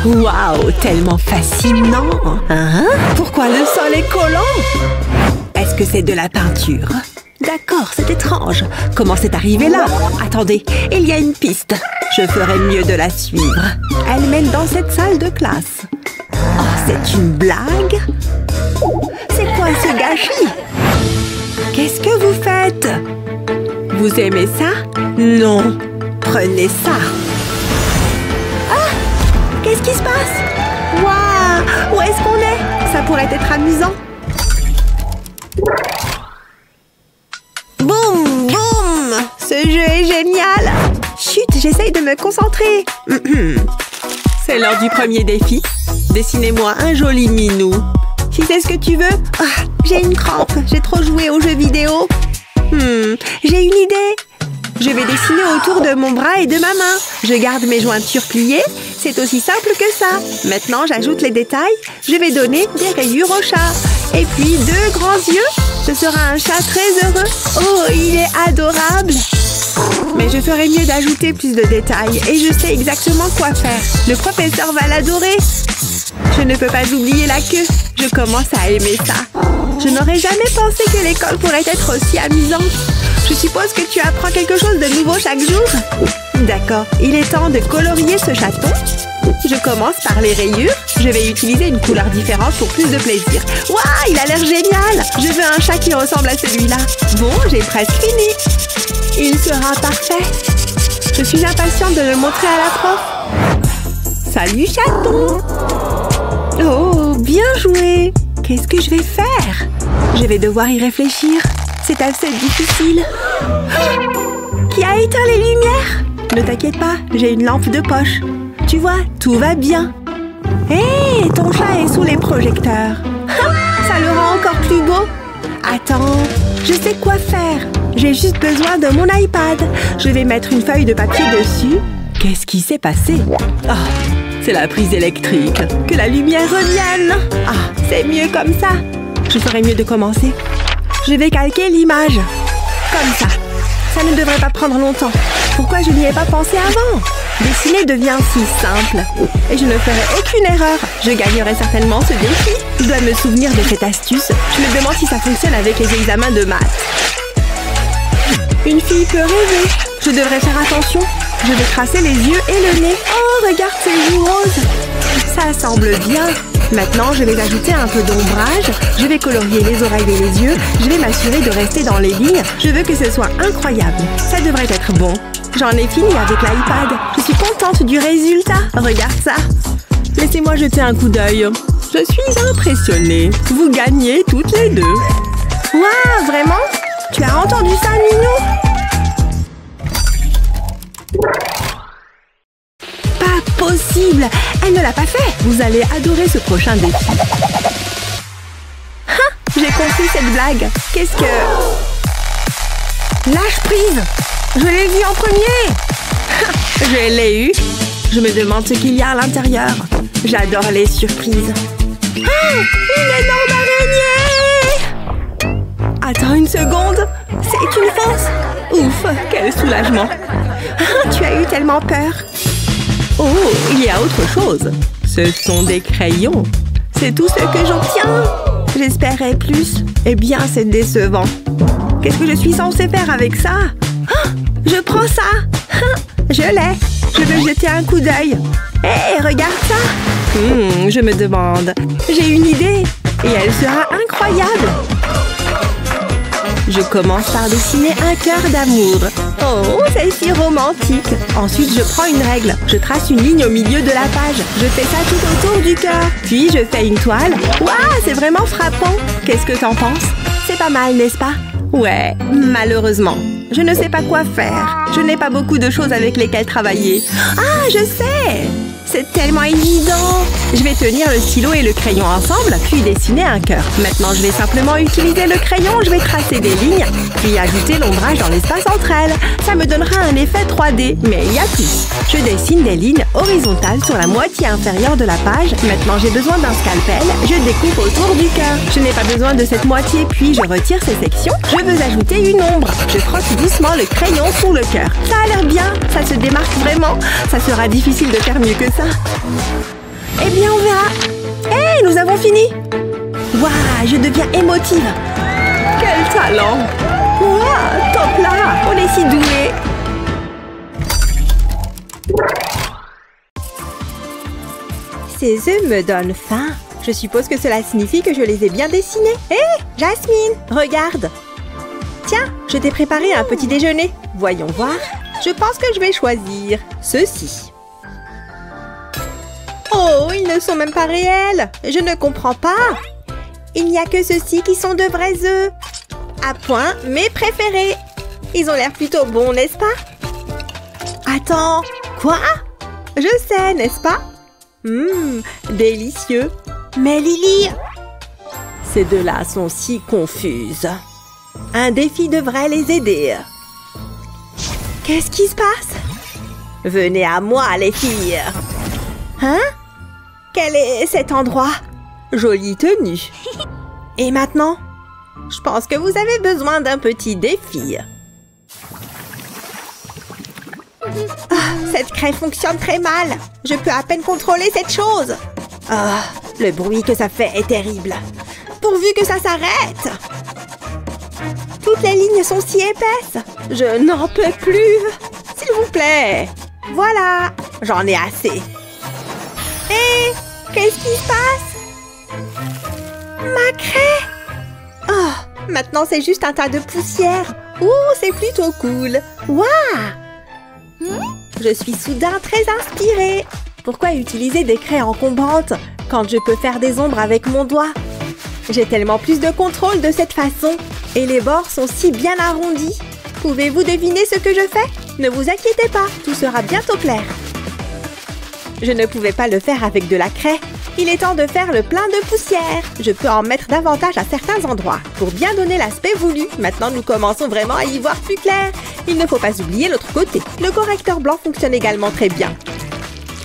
Waouh, tellement fascinant. Hein? Pourquoi le sol est collant? Est-ce que c'est de la peinture? D'accord, c'est étrange. Comment c'est arrivé là? Attendez, il y a une piste. Je ferais mieux de la suivre. Elle mène dans cette salle de classe. Oh, c'est une blague? C'est quoi ce gâchis? Qu'est-ce que vous faites? Vous aimez ça? Non. Prenez ça. Ah! Qu'est-ce qui se passe? Waouh! Où est-ce qu'on est? Ça pourrait être amusant. Boum! Boum! Ce jeu est génial! Chut, j'essaye de me concentrer. C'est l'heure du premier défi. Dessinez-moi un joli minou. Si c'est ce que tu veux... Ah, j'ai une crampe. J'ai trop joué aux jeux vidéo. J'ai une idée. Je vais dessiner autour de mon bras et de ma main. Je garde mes jointures pliées. C'est aussi simple que ça. Maintenant, j'ajoute les détails. Je vais donner des rayures au chat. Et puis, 2 grands yeux. Ce sera un chat très heureux. Oh, il est adorable. Mais je ferais mieux d'ajouter plus de détails. Et je sais exactement quoi faire. Le professeur va l'adorer. Je ne peux pas oublier la queue. Je commence à aimer ça. Je n'aurais jamais pensé que l'école pourrait être aussi amusante. Je suppose que tu apprends quelque chose de nouveau chaque jour. D'accord, il est temps de colorier ce chaton. Je commence par les rayures. Je vais utiliser une couleur différente pour plus de plaisir. Waouh, il a l'air génial! Je veux un chat qui ressemble à celui-là. Bon, j'ai presque fini. Il sera parfait. Je suis impatiente de le montrer à la prof. Salut chaton! Oh, bien joué! Qu'est-ce que je vais faire? Je vais devoir y réfléchir. C'est assez difficile. Qui a éteint les lumières? Ne t'inquiète pas, j'ai une lampe de poche. Tu vois, tout va bien. Hé, ton chat est sous les projecteurs. Ça le rend encore plus beau. Attends, je sais quoi faire. J'ai juste besoin de mon iPad. Je vais mettre une feuille de papier dessus. Qu'est-ce qui s'est passé? Oh, c'est la prise électrique. Que la lumière revienne. Ah, c'est mieux comme ça. Je ferais mieux de commencer. Je vais calquer l'image. Comme ça. Ça ne devrait pas prendre longtemps. Pourquoi je n'y ai pas pensé avant? Dessiner devient si simple. Et je ne ferai aucune erreur. Je gagnerai certainement ce défi. Je dois me souvenir de cette astuce. Je me demande si ça fonctionne avec les examens de maths. Une fille peut rêver. Je devrais faire attention. Je vais tracer les yeux et le nez. Oh, regarde ces joues roses. Ça semble bien. Maintenant, je vais ajouter un peu d'ombrage. Je vais colorier les oreilles et les yeux. Je vais m'assurer de rester dans les lignes. Je veux que ce soit incroyable. Ça devrait être bon. J'en ai fini avec l'iPad. Je suis contente du résultat. Regarde ça. Laissez-moi jeter un coup d'œil. Je suis impressionnée. Vous gagnez toutes les deux. Waouh, vraiment? Tu as entendu ça, Minou? Pas possible! Elle ne l'a pas fait! Vous allez adorer ce prochain défi. Ah! J'ai compris cette blague. Qu'est-ce que... Lâche prise! Je l'ai vu en premier! Je l'ai eu! Je me demande ce qu'il y a à l'intérieur. J'adore les surprises. Ah! Une énorme araignée! Attends une seconde! C'est une fausse! Ouf! Quel soulagement! Ah, tu as eu tellement peur! Oh, il y a autre chose. Ce sont des crayons. C'est tout ce que j'obtiens. J'espérais plus. Eh bien, c'est décevant. Qu'est-ce que je suis censée faire avec ça? Ah, je prends ça. Ah, je l'ai. Je veux jeter un coup d'œil. Hé, regarde ça. Je me demande. J'ai une idée. Et elle sera incroyable. Je commence par dessiner un cœur d'amour. Oh, c'est si romantique. Ensuite, je prends une règle. Je trace une ligne au milieu de la page. Je fais ça tout autour du cœur. Puis, je fais une toile. Waouh, c'est vraiment frappant. Qu'est-ce que t'en penses? C'est pas mal, n'est-ce pas? Ouais, malheureusement. Je ne sais pas quoi faire. Je n'ai pas beaucoup de choses avec lesquelles travailler. Ah, je sais! C'est tellement évident! Je vais tenir le stylo et le crayon ensemble, puis dessiner un cœur. Maintenant, je vais simplement utiliser le crayon. Je vais tracer des lignes, puis ajouter l'ombrage dans l'espace entre elles. Ça me donnera un effet 3D, mais il y a plus. Je dessine des lignes horizontales sur la moitié inférieure de la page. Maintenant, j'ai besoin d'un scalpel. Je découpe autour du cœur. Je n'ai pas besoin de cette moitié, puis je retire ces sections. Je veux ajouter une ombre. Je frotte doucement le crayon sous le cœur. Ça a l'air bien. Ça se démarque vraiment. Ça sera difficile de faire mieux que ça. Eh bien, on verra. Hé, nous avons fini. Waouh, je deviens émotive. Quel talent. Waouh, top là. On est si doués. Ces œufs me donnent faim. Je suppose que cela signifie que je les ai bien dessinés. Hé, Jasmine, regarde. Tiens, je t'ai préparé un petit déjeuner. Voyons voir. Je pense que je vais choisir ceci. Oh, ils ne sont même pas réels. Je ne comprends pas. Il n'y a que ceux-ci qui sont de vrais œufs. À point, mes préférés. Ils ont l'air plutôt bons, n'est-ce pas? Attends, quoi? Je sais, n'est-ce pas? Délicieux. Mais Lily, ces deux-là sont si confuses. Un défi devrait les aider. Qu'est-ce qui se passe? Venez à moi, les filles. Hein? Quel est cet endroit? Jolie tenue. Et maintenant? Je pense que vous avez besoin d'un petit défi. Cette craie fonctionne très mal. Je peux à peine contrôler cette chose. Le bruit que ça fait est terrible. Pourvu que ça s'arrête. Toutes les lignes sont si épaisses. Je n'en peux plus. S'il vous plaît. Voilà. J'en ai assez. Hé, qu'est-ce qui se passe? Ma craie. Oh, maintenant c'est juste un tas de poussière. Ouh, c'est plutôt cool. Waouh. Je suis soudain très inspirée. Pourquoi utiliser des craies encombrantes quand je peux faire des ombres avec mon doigt? J'ai tellement plus de contrôle de cette façon. Et les bords sont si bien arrondis. Pouvez-vous deviner ce que je fais? Ne vous inquiétez pas, tout sera bientôt clair. Je ne pouvais pas le faire avec de la craie. Il est temps de faire le plein de poussière. Je peux en mettre davantage à certains endroits pour bien donner l'aspect voulu. Maintenant, nous commençons vraiment à y voir plus clair. Il ne faut pas oublier l'autre côté. Le correcteur blanc fonctionne également très bien.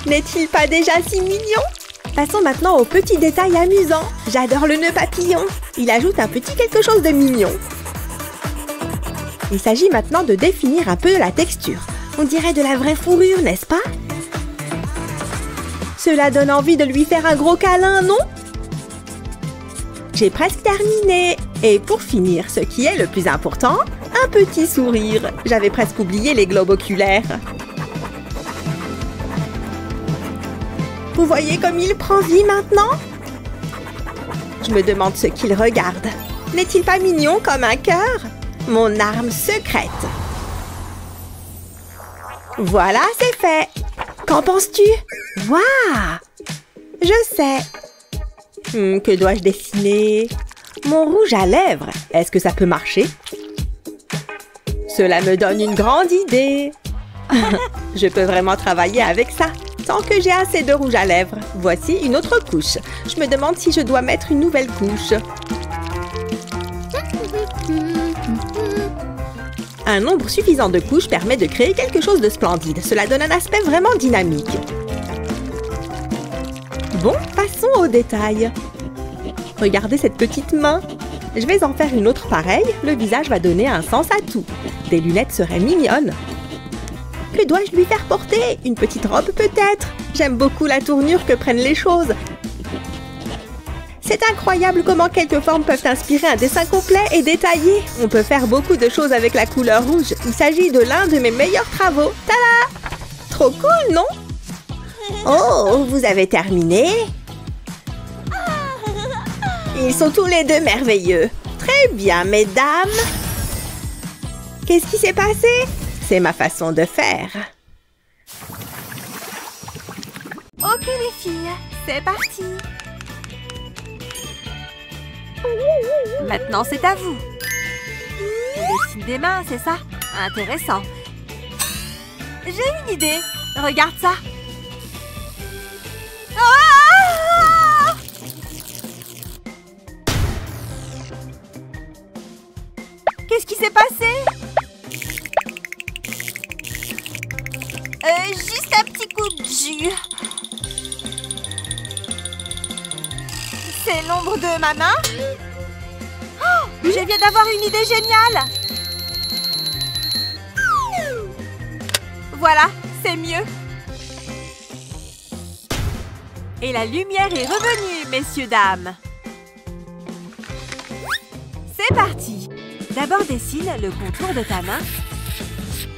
N'est-il pas déjà si mignon? Passons maintenant aux petits détails amusants. J'adore le nœud papillon. Il ajoute un petit quelque chose de mignon. Il s'agit maintenant de définir un peu la texture. On dirait de la vraie fourrure, n'est-ce pas? Cela donne envie de lui faire un gros câlin, non? J'ai presque terminé. Et pour finir, ce qui est le plus important, un petit sourire. J'avais presque oublié les globes oculaires. Vous voyez comme il prend vie maintenant? Je me demande ce qu'il regarde. N'est-il pas mignon comme un cœur? Mon arme secrète. Voilà, c'est fait. Qu'en penses-tu? Waouh! Je sais. Que dois-je dessiner? Mon rouge à lèvres. Est-ce que ça peut marcher? Cela me donne une grande idée. Je peux vraiment travailler avec ça. Tant que j'ai assez de rouge à lèvres. Voici une autre couche. Je me demande si je dois mettre une nouvelle couche. Un nombre suffisant de couches permet de créer quelque chose de splendide. Cela donne un aspect vraiment dynamique. Bon, passons aux détails. Regardez cette petite main. Je vais en faire une autre pareille. Le visage va donner un sens à tout. Des lunettes seraient mignonnes. Que dois-je lui faire porter? Une petite robe peut-être? J'aime beaucoup la tournure que prennent les choses. C'est incroyable comment quelques formes peuvent inspirer un dessin complet et détaillé. On peut faire beaucoup de choses avec la couleur rouge. Il s'agit de l'un de mes meilleurs travaux. Tada! Trop cool, non? Oh, vous avez terminé? Ils sont tous les deux merveilleux. Très bien, mesdames. Qu'est-ce qui s'est passé? C'est ma façon de faire. Ok les filles, c'est parti. Maintenant c'est à vous. Je dessine des mains, c'est ça? Intéressant. J'ai une idée. Regarde ça. Ah! Qu'est-ce qui s'est passé? Juste un petit coup de jus. C'est l'ombre de ma main. Oh, je viens d'avoir une idée géniale. Voilà, c'est mieux. Et la lumière est revenue, messieurs, dames. C'est parti. D'abord dessine le contour de ta main.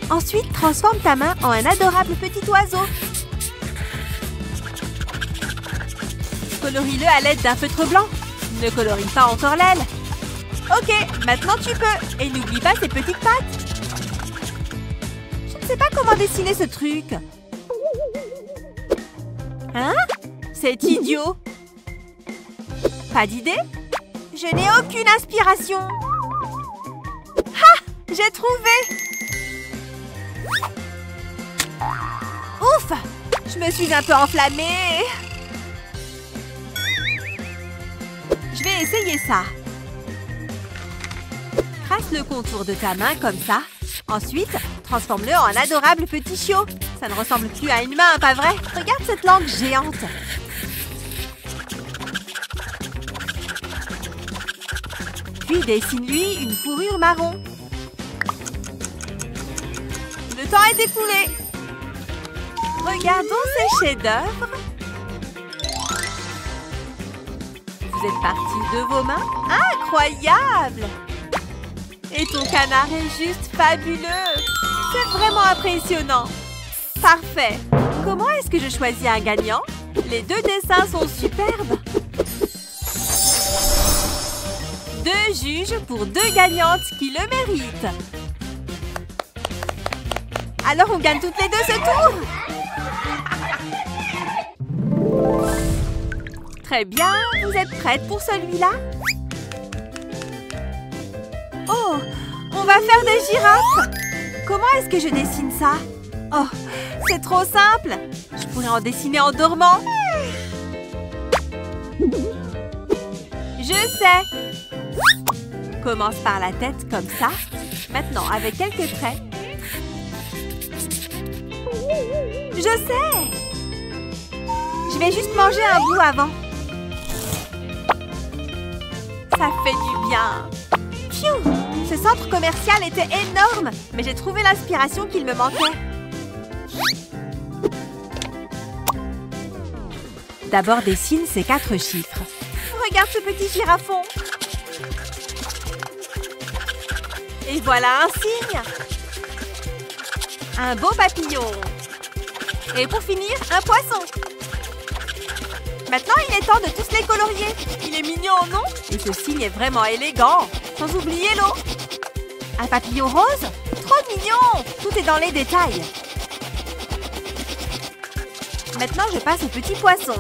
Ensuite, transforme ta main en un adorable petit oiseau. Colorie-le à l'aide d'un feutre blanc. Ne colorie pas encore l'aile. Ok, maintenant tu peux. Et n'oublie pas ses petites pattes. Je ne sais pas comment dessiner ce truc. Hein? C'est idiot. Pas d'idée? Je n'ai aucune inspiration. Ah! J'ai trouvé! Ouf! Je me suis un peu enflammée. Je vais essayer ça. Trace le contour de ta main comme ça. Ensuite, transforme-le en un adorable petit chiot. Ça ne ressemble plus à une main, pas vrai? Regarde cette langue géante. Puis dessine-lui une fourrure marron. Le temps est écoulé. Regardons ces chefs-d'œuvre. Vous êtes partis de vos mains? Incroyable! Et ton canard est juste fabuleux. C'est vraiment impressionnant. Parfait. Comment est-ce que je choisis un gagnant? Les deux dessins sont superbes. 2 juges pour 2 gagnantes qui le méritent. Alors on gagne toutes les deux ce tour? Très bien, vous êtes prêtes pour celui-là? Oh, on va faire des girafes! Comment est-ce que je dessine ça? Oh, c'est trop simple! Je pourrais en dessiner en dormant. Je sais! Commence par la tête comme ça. Maintenant, avec quelques traits. Je sais! Je vais juste manger un bout avant. Ça fait du bien. Pfiou! Ce centre commercial était énorme, mais j'ai trouvé l'inspiration qu'il me manquait. D'abord, dessine ces 4 chiffres. Regarde ce petit girafon. Et voilà un signe. Un beau papillon. Et pour finir, un poisson. Maintenant, il est temps de tous les colorier. Il est mignon, non? Et ce signe est vraiment élégant. Sans oublier l'eau. Un papillon rose? Trop mignon! Tout est dans les détails. Maintenant, je passe au petit poisson.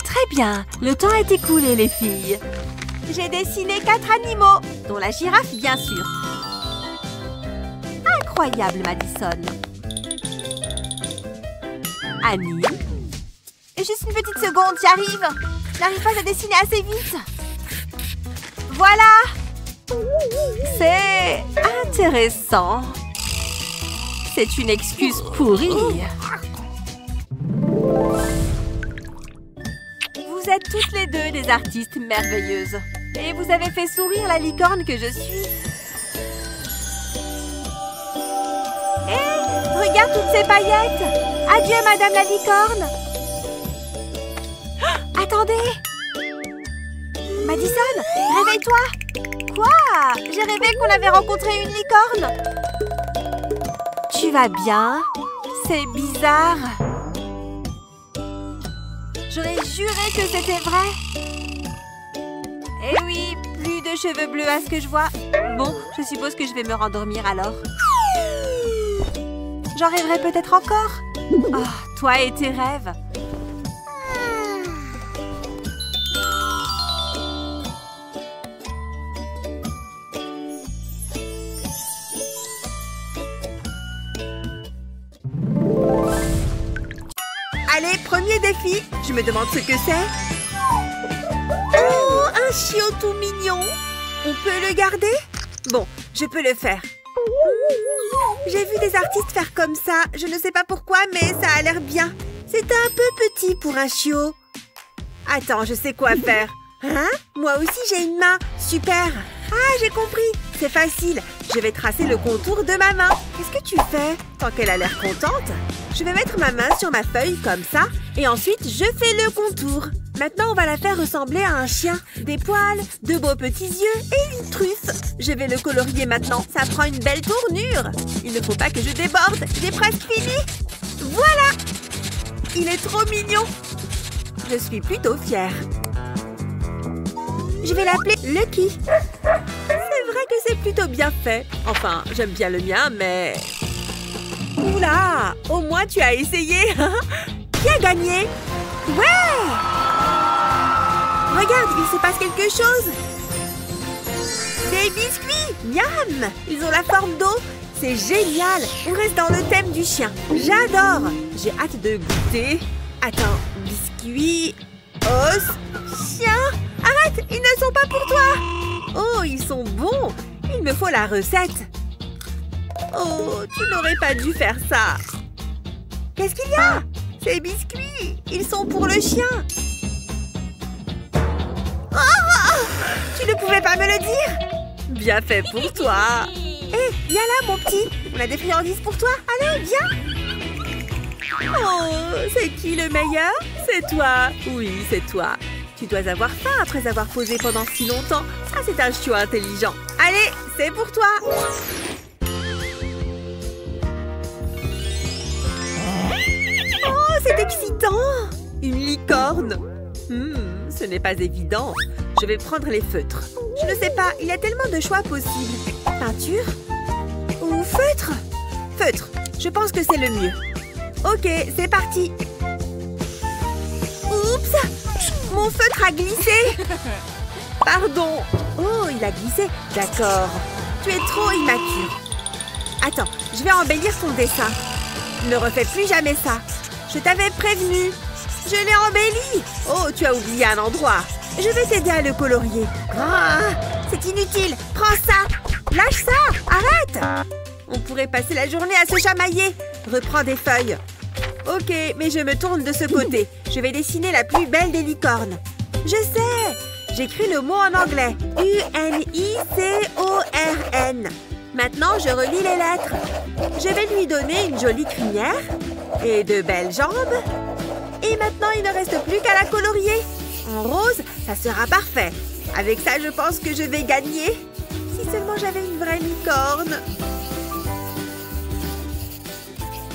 Très bien. Le temps est écoulé, les filles. J'ai dessiné 4 animaux, dont la girafe, bien sûr. Incroyable, Madison. Annie. Et juste une petite seconde, j'y arrive. Je n'arrive pas à dessiner assez vite. Voilà. C'est intéressant. C'est une excuse pourrie. Vous êtes toutes les deux des artistes merveilleuses. Et vous avez fait sourire la licorne que je suis. Hé, regarde toutes ces paillettes. Adieu, Madame la licorne. Oh, attendez. Madison, réveille-toi. Quoi? J'ai rêvé qu'on avait rencontré une licorne. Tu vas bien? C'est bizarre. J'aurais juré que c'était vrai. Eh oui, plus de cheveux bleus à ce que je vois. Bon, je suppose que je vais me rendormir alors. J'en rêverai peut-être encore. Oh, toi et tes rêves. Allez, premier défi. Je me demande ce que c'est. Oh, un chiot tout mignon. On peut le garder? Bon, je peux le faire. J'ai vu des artistes faire comme ça. Je ne sais pas pourquoi, mais ça a l'air bien. C'est un peu petit pour un chiot. Attends, je sais quoi faire. Hein? Moi aussi, j'ai une main. Super. Ah, j'ai compris. c'est facile. Je vais tracer le contour de ma main. Qu'est-ce que tu fais? Tant qu'elle a l'air contente. Je vais mettre ma main sur ma feuille comme ça. Et ensuite, je fais le contour. Maintenant, on va la faire ressembler à un chien. Des poils, de beaux petits yeux et une truffe. Je vais le colorier maintenant. Ça prend une belle tournure. Il ne faut pas que je déborde. J'ai presque fini. Voilà! Il est trop mignon. Je suis plutôt fière. Je vais l'appeler Lucky. C'est vrai que c'est plutôt bien fait. Enfin, j'aime bien le mien, mais... Oula! Au moins, tu as essayé. Qui a gagné? Ouais! Regarde, il se passe quelque chose. Des biscuits! Miam! Ils ont la forme d'eau. C'est génial! On reste dans le thème du chien. J'adore! J'ai hâte de goûter. Attends, biscuits, os, chien. Arrête! Ils ne sont pas pour toi! Oh, ils sont bons! Il me faut la recette. Oh, tu n'aurais pas dû faire ça. Qu'est-ce qu'il y a? Ces biscuits, ils sont pour le chien. Oh! Tu ne pouvais pas me le dire? Bien fait pour toi. Hé, viens là, mon petit. On a des friandises pour toi. Allez, viens. Oh, c'est qui le meilleur? C'est toi. Oui, c'est toi. Tu dois avoir faim après avoir posé pendant si longtemps. Ça, c'est un chiot intelligent. Allez, c'est pour toi. Oh, c'est excitant. Une licorne. Ce n'est pas évident. Je vais prendre les feutres. Je ne sais pas, il y a tellement de choix possibles. Peinture ou feutre? Feutre, je pense que c'est le mieux. Ok, c'est parti. Oups! Mon feutre a glissé. Pardon. Oh, il a glissé. D'accord. Tu es trop immature. Attends, je vais embellir ton dessin. Ne refais plus jamais ça. Je t'avais prévenu. Je l'ai embelli. Oh, tu as oublié un endroit. Je vais t'aider à le colorier. Ah, c'est inutile. Prends ça. Lâche ça. Arrête. On pourrait passer la journée à se chamailler. Reprends des feuilles. Ok, mais je me tourne de ce côté. Je vais dessiner la plus belle des licornes. Je sais. J'écris le mot en anglais. U-N-I-C-O-R-N. Maintenant, je relis les lettres. Je vais lui donner une jolie crinière et de belles jambes. Et maintenant, il ne reste plus qu'à la colorier. En rose, ça sera parfait. Avec ça, je pense que je vais gagner. Si seulement j'avais une vraie licorne.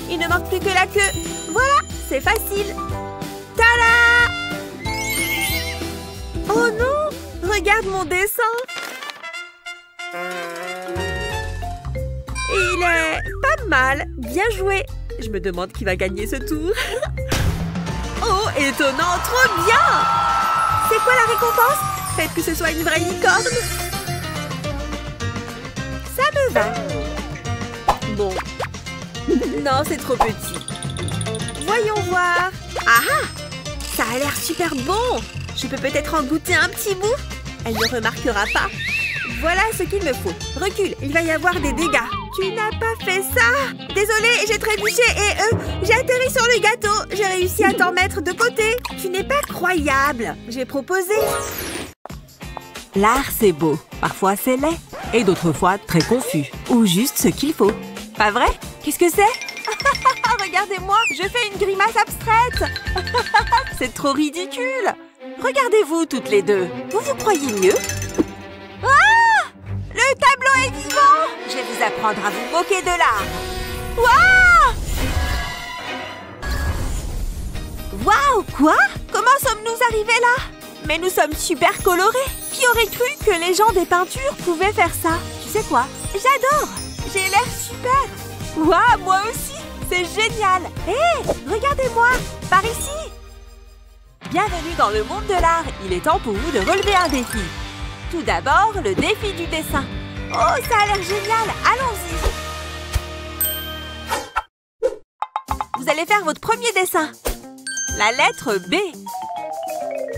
Il ne manque plus que la queue. Voilà, c'est facile. Tada! Oh non! Regarde mon dessin. Il est pas mal. Bien joué. Je me demande qui va gagner ce tour. Oh, étonnant, trop bien! C'est quoi la récompense? Faites que ce soit une vraie licorne. Ça me va. Bon. Non, c'est trop petit. Voyons voir. Ah ah! Ça a l'air super bon. Je peux peut-être en goûter un petit bout. Elle ne remarquera pas. Voilà ce qu'il me faut. Recule, il va y avoir des dégâts. Tu n'as pas fait ça. Désolée, j'ai trébuché et j'ai atterri sur le gâteau. J'ai réussi à t'en mettre de côté. Tu n'es pas croyable. J'ai proposé. L'art, c'est beau. Parfois, c'est laid. Et d'autres fois, très confus. Ou juste ce qu'il faut. Pas vrai? Qu'est-ce que c'est? Regardez-moi, je fais une grimace abstraite. C'est trop ridicule. Regardez-vous toutes les deux. Vous vous croyez mieux? Ah! Le tableau est vivant. Je vais vous apprendre à vous moquer de l'art. Waouh! Waouh, quoi? Comment sommes-nous arrivés là? Mais nous sommes super colorés. Qui aurait cru que les gens des peintures pouvaient faire ça? Tu sais quoi? J'adore! J'ai l'air super! Waouh, moi aussi! C'est génial! Hé! Regardez-moi! Par ici! Bienvenue dans le monde de l'art. Il est temps pour vous de relever un défi. Tout d'abord, le défi du dessin. Oh, ça a l'air génial! Allons-y! Vous allez faire votre premier dessin. La lettre B.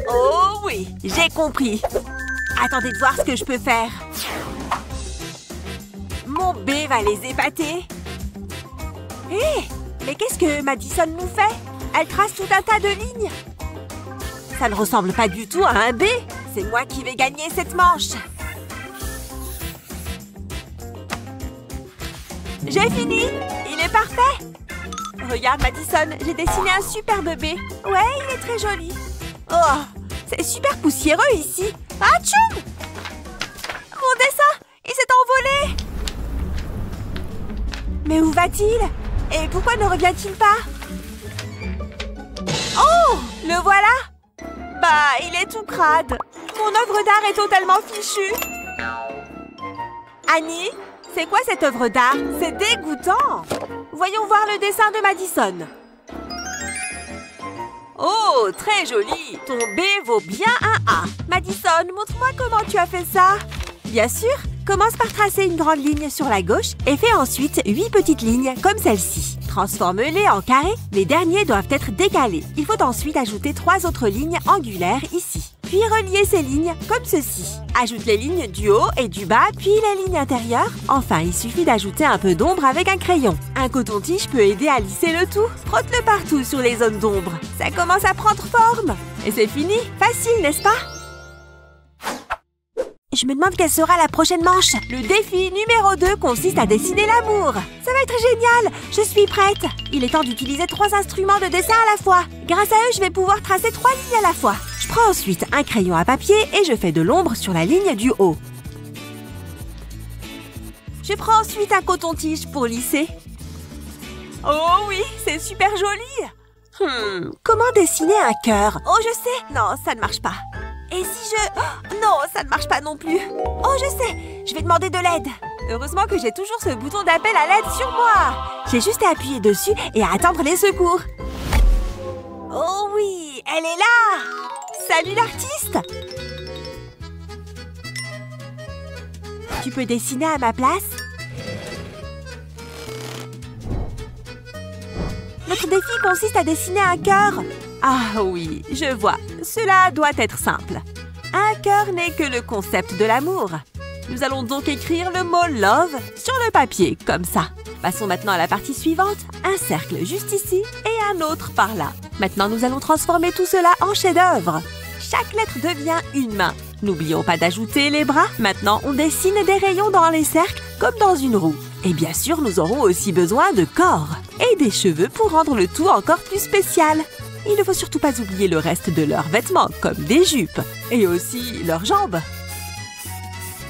Oh oui, j'ai compris. Attendez de voir ce que je peux faire. Mon B va les épater. Hé! Mais qu'est-ce que Madison nous fait? Elle trace tout un tas de lignes. Ça ne ressemble pas du tout à un B. C'est moi qui vais gagner cette manche. J'ai fini! Il est parfait! Regarde, Madison, j'ai dessiné un super bébé. Ouais, il est très joli. Oh, c'est super poussiéreux ici. Atchoum! Mon dessin, il s'est envolé! Mais où va-t-il? Et pourquoi ne revient-il pas? Oh! Le voilà! Bah, il est tout crade. Mon œuvre d'art est totalement fichue. Annie, c'est quoi cette œuvre d'art? C'est dégoûtant! Voyons voir le dessin de Madison. Oh, très joli! Ton B vaut bien un A. Madison, montre-moi comment tu as fait ça. Bien sûr, commence par tracer une grande ligne sur la gauche et fais ensuite 8 petites lignes comme celle-ci. Transforme-les en carrés. Les derniers doivent être décalés. Il faut ensuite ajouter 3 autres lignes angulaires ici. Puis relier ces lignes comme ceci. Ajoute les lignes du haut et du bas, puis les lignes intérieures. Enfin, il suffit d'ajouter un peu d'ombre avec un crayon. Un coton-tige peut aider à lisser le tout. Frotte-le partout sur les zones d'ombre. Ça commence à prendre forme. Et c'est fini. Facile, n'est-ce pas? Je me demande quelle sera la prochaine manche. Le défi numéro 2 consiste à dessiner l'amour. Ça va être génial. Je suis prête. Il est temps d'utiliser 3 instruments de dessin à la fois. Grâce à eux, je vais pouvoir tracer 3 lignes à la fois. Je prends ensuite un crayon à papier et je fais de l'ombre sur la ligne du haut. Je prends ensuite un coton-tige pour lisser. Oh oui, c'est super joli. Comment dessiner un cœur? Oh, je sais. Non, ça ne marche pas. Et si je... Oh, non, ça ne marche pas non plus. Oh, je sais. Je vais demander de l'aide. Heureusement que j'ai toujours ce bouton d'appel à l'aide sur moi. J'ai juste à appuyer dessus et à attendre les secours. Oh oui, elle est là. Salut l'artiste. Tu peux dessiner à ma place? Notre défi consiste à dessiner un cœur. Ah oui, je vois. Cela doit être simple. Un cœur n'est que le concept de l'amour. Nous allons donc écrire le mot « love » sur le papier, comme ça. Passons maintenant à la partie suivante. Un cercle juste ici et un autre par là. Maintenant, nous allons transformer tout cela en chef-d'œuvre. Chaque lettre devient une main. N'oublions pas d'ajouter les bras. Maintenant, on dessine des rayons dans les cercles, comme dans une roue. Et bien sûr, nous aurons aussi besoin de corps et des cheveux pour rendre le tout encore plus spécial. Il ne faut surtout pas oublier le reste de leurs vêtements, comme des jupes, et aussi leurs jambes.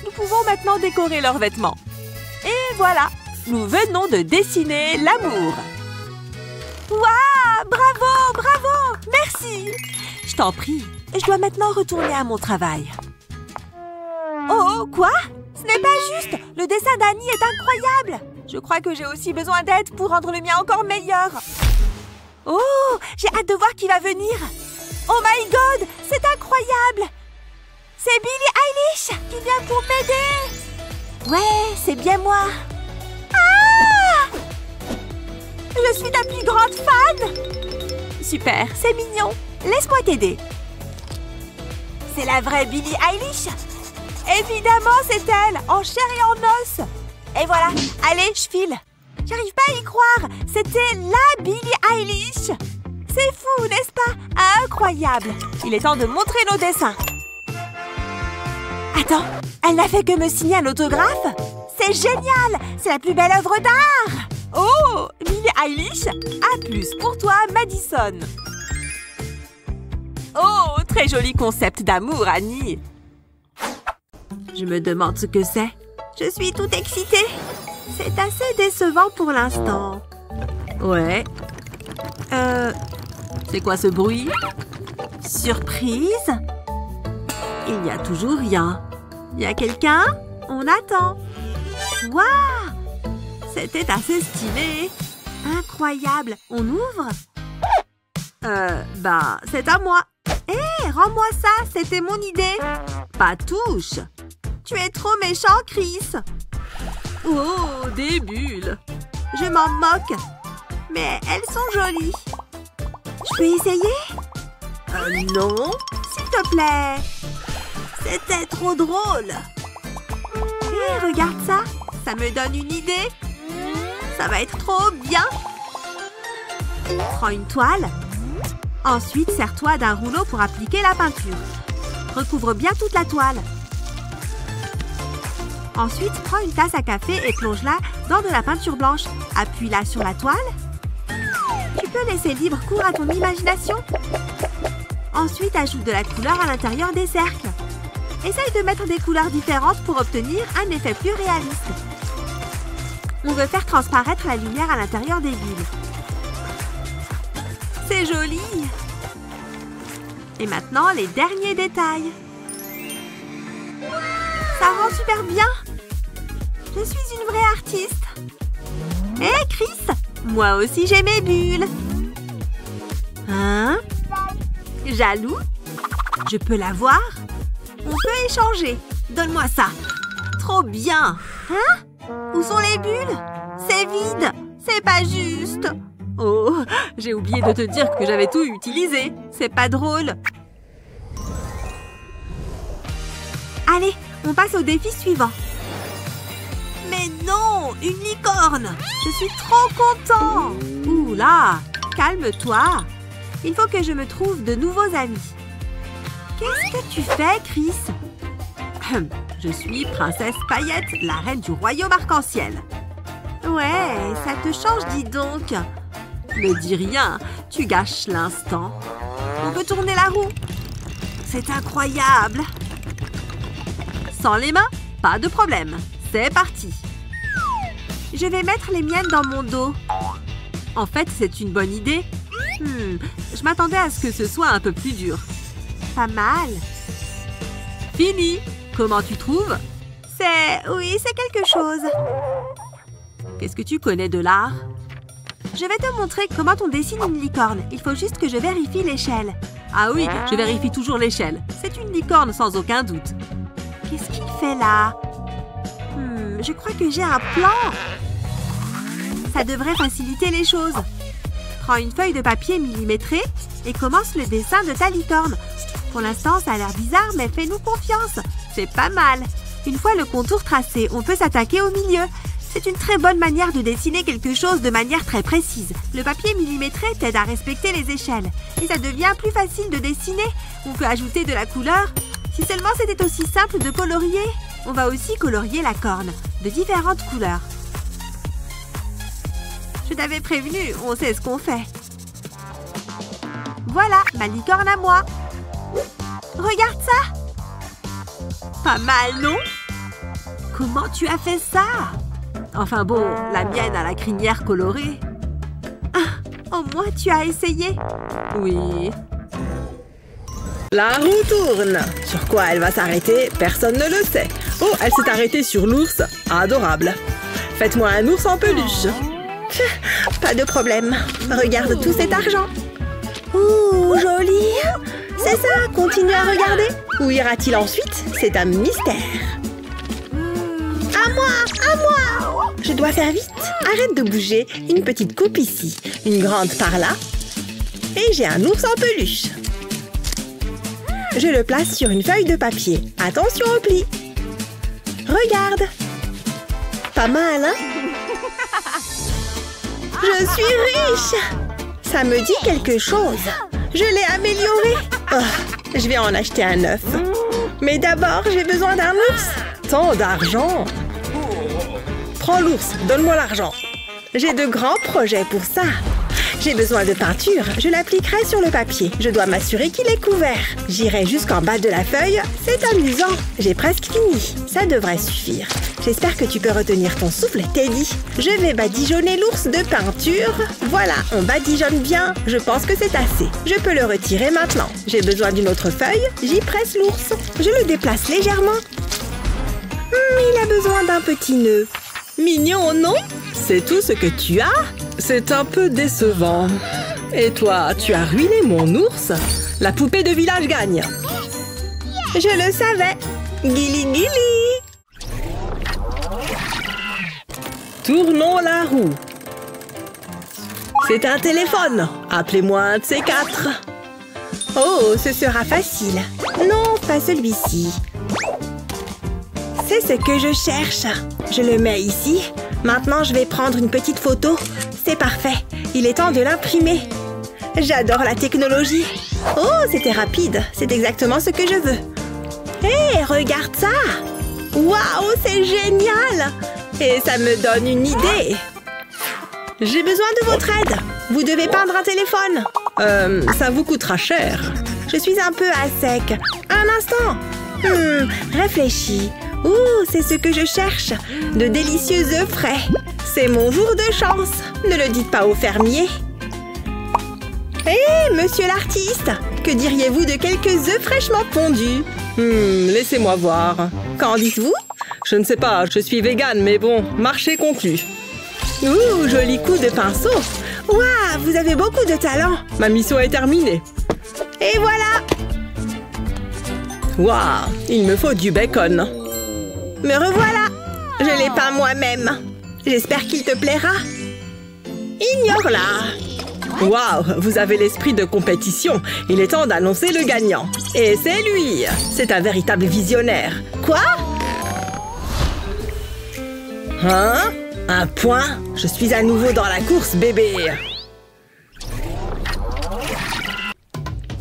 Nous pouvons maintenant décorer leurs vêtements. Et voilà, nous venons de dessiner l'amour. Waouh, bravo, bravo, merci. Je t'en prie, je dois maintenant retourner à mon travail. Oh, quoi? Ce n'est pas juste, le dessin d'Annie est incroyable. Je crois que j'ai aussi besoin d'aide pour rendre le mien encore meilleur. Oh, j'ai hâte de voir qui va venir. Oh my God, c'est incroyable. C'est Billie Eilish qui vient pour m'aider. Ouais, c'est bien moi. Ah! Je suis ta plus grande fan. Super, c'est mignon. Laisse-moi t'aider. C'est la vraie Billie Eilish? Évidemment, c'est elle, en chair et en os. Et voilà, allez, je file. J'arrive pas à y croire. C'était la Billie Eilish. C'est fou, n'est-ce pas? Incroyable. Il est temps de montrer nos dessins. Attends, elle n'a fait que me signer un autographe? C'est génial. C'est la plus belle œuvre d'art. Oh, Billie Eilish, A+ pour toi, Madison. Oh, très joli concept d'amour, Annie. Je me demande ce que c'est. Je suis toute excitée. C'est assez décevant pour l'instant. Ouais. C'est quoi ce bruit? Surprise? Il n'y a toujours rien. Il y a quelqu'un? On attend. Waouh! C'était assez stylé. Incroyable. On ouvre? C'est à moi. Hé, rends-moi ça. C'était mon idée. Pas touche. Tu es trop méchant, Chris. Oh, des bulles. Je m'en moque. Mais elles sont jolies. Je peux essayer? Non. S'il te plaît. C'était trop drôle. Hé, regarde ça. Ça me donne une idée. Ça va être trop bien. Prends une toile. Ensuite, sers-toi d'un rouleau pour appliquer la peinture. Recouvre bien toute la toile. Ensuite, prends une tasse à café et plonge-la dans de la peinture blanche. Appuie-la sur la toile. Tu peux laisser libre cours à ton imagination. Ensuite, ajoute de la couleur à l'intérieur des cercles. Essaye de mettre des couleurs différentes pour obtenir un effet plus réaliste. On veut faire transparaître la lumière à l'intérieur des bulles. C'est joli! Et maintenant, les derniers détails. Ça rend super bien! Je suis une vraie artiste! Hé, Chris! Moi aussi, j'ai mes bulles! Hein? Jaloux? Je peux la voir? On peut échanger. Donne-moi ça. Trop bien. Hein? Où sont les bulles? C'est vide. C'est pas juste. Oh, j'ai oublié de te dire que j'avais tout utilisé. C'est pas drôle. Allez, on passe au défi suivant. Mais non, une licorne. Je suis trop content. Ouh là, calme-toi. Il faut que je me trouve de nouveaux amis. Qu'est-ce que tu fais, Chris? Je suis Princesse Paillette, la reine du royaume arc-en-ciel. Ouais, ça te change, dis donc. Ne dis rien, tu gâches l'instant. On peut tourner la roue. C'est incroyable. Sans les mains, pas de problème. C'est parti. Je vais mettre les miennes dans mon dos. En fait, c'est une bonne idée. Je m'attendais à ce que ce soit un peu plus dur. Pas mal. Fini. Comment tu trouves? Oui, c'est quelque chose. Qu'est-ce que tu connais de l'art? Je vais te montrer comment on dessine une licorne. Il faut juste que je vérifie l'échelle. Ah oui, je vérifie toujours l'échelle. C'est une licorne sans aucun doute. Qu'est-ce qu'il fait là? Je crois que j'ai un plan. Ça devrait faciliter les choses. Prends une feuille de papier millimétrée et commence le dessin de ta licorne. Pour l'instant, ça a l'air bizarre, mais fais-nous confiance. C'est pas mal. Une fois le contour tracé, on peut s'attaquer au milieu. C'est une très bonne manière de dessiner quelque chose de manière très précise. Le papier millimétré t'aide à respecter les échelles. Et ça devient plus facile de dessiner. On peut ajouter de la couleur. Si seulement c'était aussi simple de colorier. On va aussi colorier la corne, de différentes couleurs. Je t'avais prévenu, on sait ce qu'on fait. Voilà, ma licorne à moi. Regarde ça. Pas mal, non? Comment tu as fait ça? Enfin bon, la mienne a la crinière colorée. Ah, au moins tu as essayé. Oui. La roue tourne. Sur quoi elle va s'arrêter, personne ne le sait. Oh, elle s'est arrêtée sur l'ours. Adorable. Faites-moi un ours en peluche. Pas de problème. Regarde tout cet argent. Ouh, joli. C'est ça, continue à regarder. Où ira-t-il ensuite? C'est un mystère. À moi, à moi. Je dois faire vite. Arrête de bouger. Une petite coupe ici, une grande par là. Et j'ai un ours en peluche. Je le place sur une feuille de papier. Attention au pli. Regarde. Pas mal, hein? Je suis riche. Ça me dit quelque chose. Je l'ai amélioré. Oh, je vais en acheter un neuf. Mais d'abord, j'ai besoin d'un ours. Tant d'argent. Prends l'ours, donne-moi l'argent. J'ai de grands projets pour ça. J'ai besoin de peinture. Je l'appliquerai sur le papier. Je dois m'assurer qu'il est couvert. J'irai jusqu'en bas de la feuille. C'est amusant. J'ai presque fini. Ça devrait suffire. J'espère que tu peux retenir ton souffle, Teddy. Je vais badigeonner l'ours de peinture. Voilà, on badigeonne bien. Je pense que c'est assez. Je peux le retirer maintenant. J'ai besoin d'une autre feuille. J'y presse l'ours. Je le déplace légèrement. Il a besoin d'un petit nœud. Mignon, non? C'est tout ce que tu as? C'est un peu décevant. Et toi, tu as ruiné mon ours? La poupée de village gagne. Je le savais. Guili guili. Tournons la roue. C'est un téléphone. Appelez-moi un de ces quatre. Oh, ce sera facile. Non, pas celui-ci. C'est ce que je cherche. Je le mets ici. Maintenant, je vais prendre une petite photo. C'est parfait. Il est temps de l'imprimer. J'adore la technologie. Oh, c'était rapide. C'est exactement ce que je veux. Hé, regarde ça. Waouh, c'est génial! Et ça me donne une idée. J'ai besoin de votre aide. Vous devez peindre un téléphone. Ça vous coûtera cher. Je suis un peu à sec. Un instant. Réfléchis. Ouh, c'est ce que je cherche. De délicieux œufs frais. C'est mon jour de chance. Ne le dites pas au fermier. Hé, monsieur l'artiste, que diriez-vous de quelques œufs fraîchement pondus? Laissez-moi voir. Qu'en dites-vous? Je ne sais pas, je suis végane, mais bon, marché conclu. Ouh, joli coup de pinceau. Waouh, vous avez beaucoup de talent. Ma mission est terminée. Et voilà. Waouh, il me faut du bacon. Me revoilà. Je l'ai peint moi-même. J'espère qu'il te plaira. Ignore-la. Waouh, vous avez l'esprit de compétition. Il est temps d'annoncer le gagnant. Et c'est lui. C'est un véritable visionnaire. Quoi? Hein? Un point? Je suis à nouveau dans la course, bébé.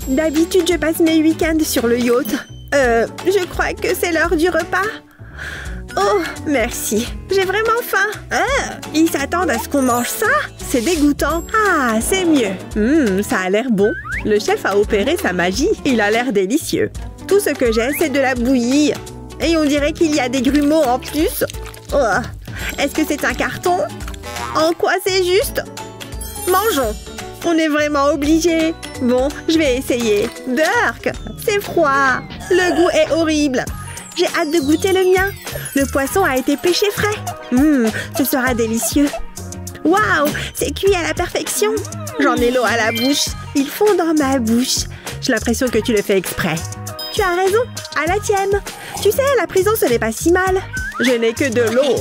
D'habitude, je passe mes week-ends sur le yacht. Je crois que c'est l'heure du repas. Oh, merci. J'ai vraiment faim. Ils s'attendent à ce qu'on mange ça? C'est dégoûtant. Ah, c'est mieux. Ça a l'air bon. Le chef a opéré sa magie. Il a l'air délicieux. Tout ce que j'ai, c'est de la bouillie. Et on dirait qu'il y a des grumeaux en plus. Oh. Est-ce que c'est un carton? En quoi c'est juste? Mangeons. On est vraiment obligé. Bon, je vais essayer. Burk, c'est froid. Le goût est horrible. J'ai hâte de goûter le mien. Le poisson a été pêché frais. Ce sera délicieux. Waouh, c'est cuit à la perfection. J'en ai l'eau à la bouche. Ils fond dans ma bouche. J'ai l'impression que tu le fais exprès. Tu as raison, à la tienne. Tu sais, la prison, ce n'est pas si mal. Je n'ai que de l'eau.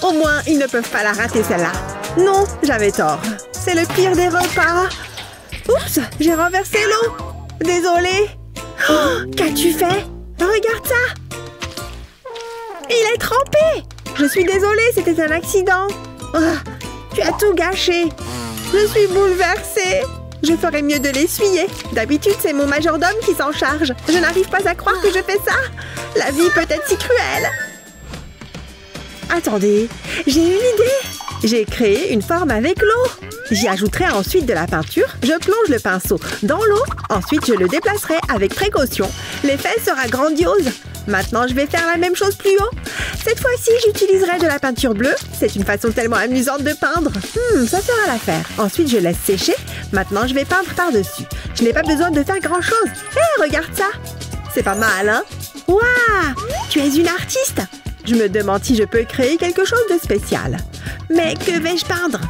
Au moins, ils ne peuvent pas la rater, celle-là. Non, j'avais tort. C'est le pire des repas. Oups, j'ai renversé l'eau. Désolée. Oh, qu'as-tu fait? Regarde ça. Il est trempé. Je suis désolée, c'était un accident. Oh, tu as tout gâché. Je suis bouleversée. Je ferais mieux de l'essuyer. D'habitude, c'est mon majordome qui s'en charge. Je n'arrive pas à croire que je fais ça. La vie peut être si cruelle. Attendez, j'ai une idée. J'ai créé une forme avec l'eau. J'y ajouterai ensuite de la peinture. Je plonge le pinceau dans l'eau. Ensuite, je le déplacerai avec précaution. L'effet sera grandiose. Maintenant, je vais faire la même chose plus haut. Cette fois-ci, j'utiliserai de la peinture bleue. C'est une façon tellement amusante de peindre. Ça fera l'affaire. Ensuite, je laisse sécher. Maintenant, je vais peindre par-dessus. Je n'ai pas besoin de faire grand-chose. Hé, regarde ça. C'est pas mal, hein? Waouh! Tu es une artiste! Je me demande si je peux créer quelque chose de spécial. Mais que vais-je peindre?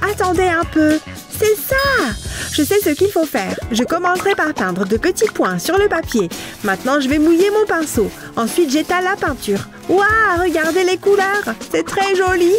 Attendez un peu. C'est ça! Je sais ce qu'il faut faire. Je commencerai par peindre de petits points sur le papier. Maintenant, je vais mouiller mon pinceau. Ensuite, j'étale la peinture. Waouh! Regardez les couleurs! C'est très joli!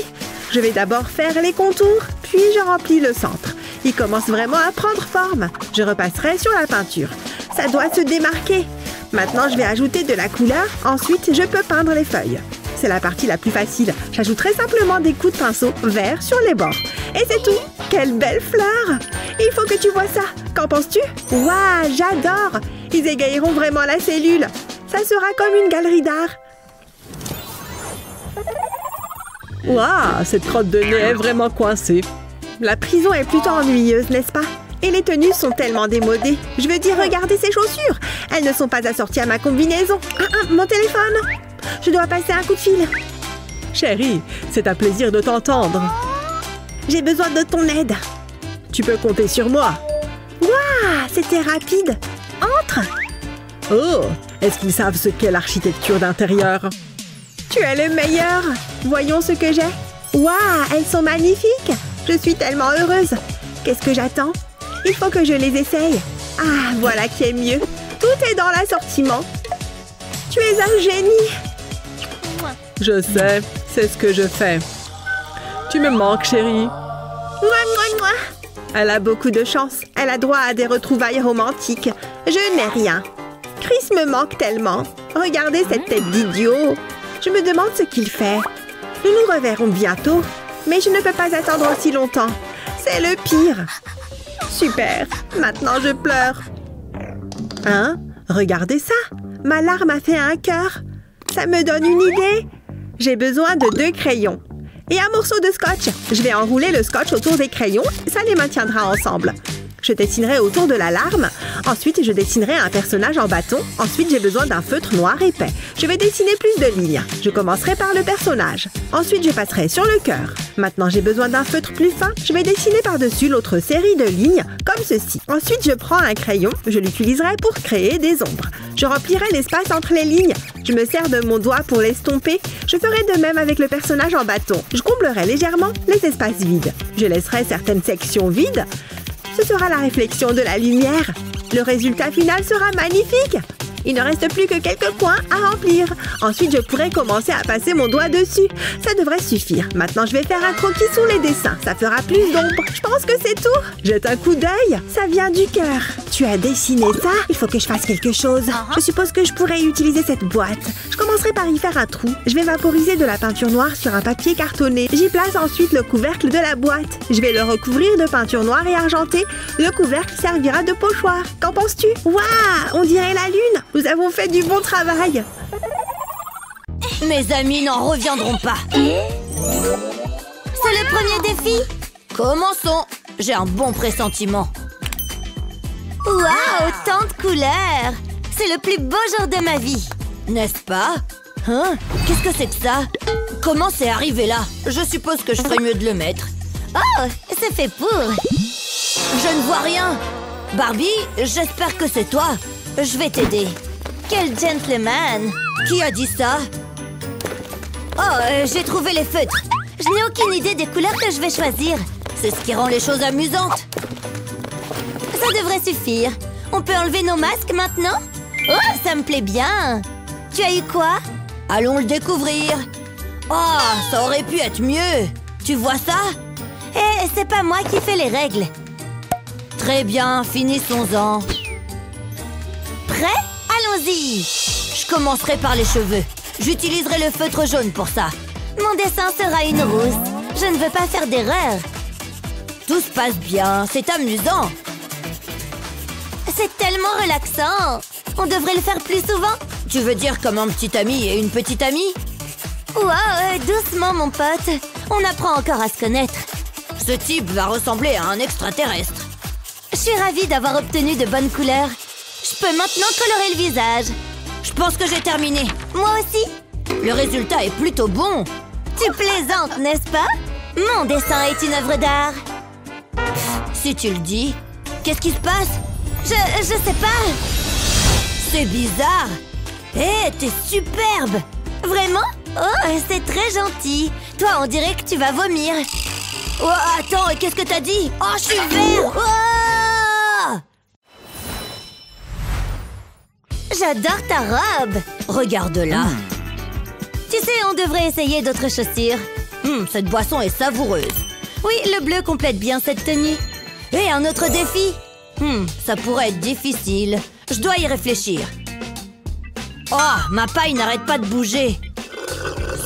Je vais d'abord faire les contours, puis je remplis le centre. Il commence vraiment à prendre forme. Je repasserai sur la peinture. Ça doit se démarquer. Maintenant, je vais ajouter de la couleur. Ensuite, je peux peindre les feuilles. C'est la partie la plus facile. J'ajouterai simplement des coups de pinceau verts sur les bords. Et c'est tout! Quelle belle fleur! Il faut que tu vois ça! Qu'en penses-tu? Waouh, j'adore! Ils égayeront vraiment la cellule. Ça sera comme une galerie d'art. Waouh, cette crotte de nez est vraiment coincée. La prison est plutôt ennuyeuse, n'est-ce pas? Et les tenues sont tellement démodées. Je veux dire, regardez ces chaussures. Elles ne sont pas assorties à ma combinaison. Mon téléphone! Je dois passer un coup de fil. Chérie, c'est un plaisir de t'entendre. J'ai besoin de ton aide. Tu peux compter sur moi. Waouh, c'était rapide. Entre. Oh, est-ce qu'ils savent ce qu'est l'architecture d'intérieur? Tu es le meilleur. Voyons ce que j'ai. Waouh, elles sont magnifiques. Je suis tellement heureuse. Qu'est-ce que j'attends? Il faut que je les essaye. Ah, voilà qui est mieux. Tout est dans l'assortiment. Tu es un génie. Je sais, c'est ce que je fais. Tu me manques, chérie. Mouah. Elle a beaucoup de chance. Elle a droit à des retrouvailles romantiques. Je n'ai rien. Chris me manque tellement. Regardez cette tête d'idiot. Je me demande ce qu'il fait. Nous nous reverrons bientôt. Mais je ne peux pas attendre aussi longtemps. C'est le pire. Super. Maintenant, je pleure. Hein? Regardez ça. Ma larme a fait un cœur. Ça me donne une idée. J'ai besoin de 2 crayons et un morceau de scotch. Je vais enrouler le scotch autour des crayons. Ça les maintiendra ensemble. Je dessinerai autour de la larme. Ensuite, je dessinerai un personnage en bâton. Ensuite, j'ai besoin d'un feutre noir épais. Je vais dessiner plus de lignes. Je commencerai par le personnage. Ensuite, je passerai sur le cœur. Maintenant, j'ai besoin d'un feutre plus fin. Je vais dessiner par-dessus l'autre série de lignes, comme ceci. Ensuite, je prends un crayon. Je l'utiliserai pour créer des ombres. Je remplirai l'espace entre les lignes. Je me sers de mon doigt pour l'estomper. Je ferai de même avec le personnage en bâton. Je comblerai légèrement les espaces vides. Je laisserai certaines sections vides. Ce sera la réflexion de la lumière. Le résultat final sera magnifique. Il ne reste plus que quelques points à remplir. Ensuite, je pourrai commencer à passer mon doigt dessus. Ça devrait suffire. Maintenant, je vais faire un croquis sur les dessins. Ça fera plus d'ombre. Je pense que c'est tout. Jette un coup d'œil. Ça vient du cœur. Tu as dessiné ça? Il faut que je fasse quelque chose. Je suppose que je pourrais utiliser cette boîte. Je commencerai par y faire un trou. Je vais vaporiser de la peinture noire sur un papier cartonné. J'y place ensuite le couvercle de la boîte. Je vais le recouvrir de peinture noire et argentée. Le couvercle servira de pochoir. Qu'en penses-tu? Waouh! On dirait la lune. Nous avons fait du bon travail. Mes amis n'en reviendront pas. C'est le premier défi. Commençons. J'ai un bon pressentiment. Waouh, tant de couleurs. C'est le plus beau jour de ma vie. N'est-ce pas? Hein? Qu'est-ce que c'est que ça? Comment c'est arrivé là? Je suppose que je ferais mieux de le mettre. Oh, c'est fait pour. Je ne vois rien. Barbie, j'espère que c'est toi. Je vais t'aider. Quel gentleman! Qui a dit ça? Oh, j'ai trouvé les feutres. Je n'ai aucune idée des couleurs que je vais choisir. C'est ce qui rend les choses amusantes. Ça devrait suffire. On peut enlever nos masques maintenant? Oh, ça me plaît bien. Tu as eu quoi? Allons le découvrir. Oh, ça aurait pu être mieux. Tu vois ça? Eh, c'est pas moi qui fais les règles. Très bien, finissons-en. Prêt? Allons-y! Je commencerai par les cheveux. J'utiliserai le feutre jaune pour ça. Mon dessin sera une rousse. Je ne veux pas faire d'erreur. Tout se passe bien, c'est amusant. C'est tellement relaxant. On devrait le faire plus souvent. Tu veux dire comme un petit ami et une petite amie? Wow, doucement mon pote. On apprend encore à se connaître. Ce type va ressembler à un extraterrestre. Je suis ravie d'avoir obtenu de bonnes couleurs. Je peux maintenant colorer le visage. Je pense que j'ai terminé. Moi aussi. Le résultat est plutôt bon. Tu plaisantes, n'est-ce pas? Mon dessin est une œuvre d'art. Si tu le dis. Qu'est-ce qui se passe? Je sais pas. C'est bizarre. Hé, t'es superbe. Vraiment? Oh, c'est très gentil. Toi, on dirait que tu vas vomir. Oh, attends, qu'est-ce que t'as dit? Oh, je suis vert. Oh! J'adore ta robe. Regarde-la. Tu sais, on devrait essayer d'autres chaussures. Cette boisson est savoureuse. Oui, le bleu complète bien cette tenue. Et un autre défi. Ça pourrait être difficile. Je dois y réfléchir. Oh, ma paille n'arrête pas de bouger.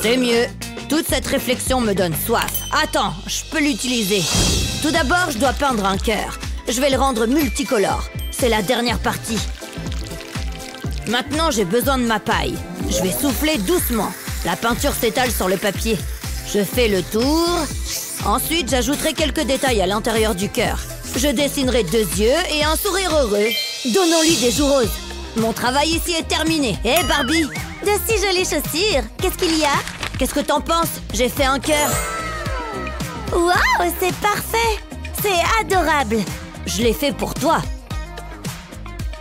C'est mieux. Toute cette réflexion me donne soif. Attends, je peux l'utiliser. Tout d'abord, je dois peindre un cœur. Je vais le rendre multicolore. C'est la dernière partie. Maintenant, j'ai besoin de ma paille. Je vais souffler doucement. La peinture s'étale sur le papier. Je fais le tour. Ensuite, j'ajouterai quelques détails à l'intérieur du cœur. Je dessinerai 2 yeux et un sourire heureux. Donnons-lui des joues roses. Mon travail ici est terminé. Hé, Barbie! De si jolies chaussures. Qu'est-ce qu'il y a? Qu'est-ce que t'en penses? J'ai fait un cœur. Waouh, c'est parfait! C'est adorable. Je l'ai fait pour toi.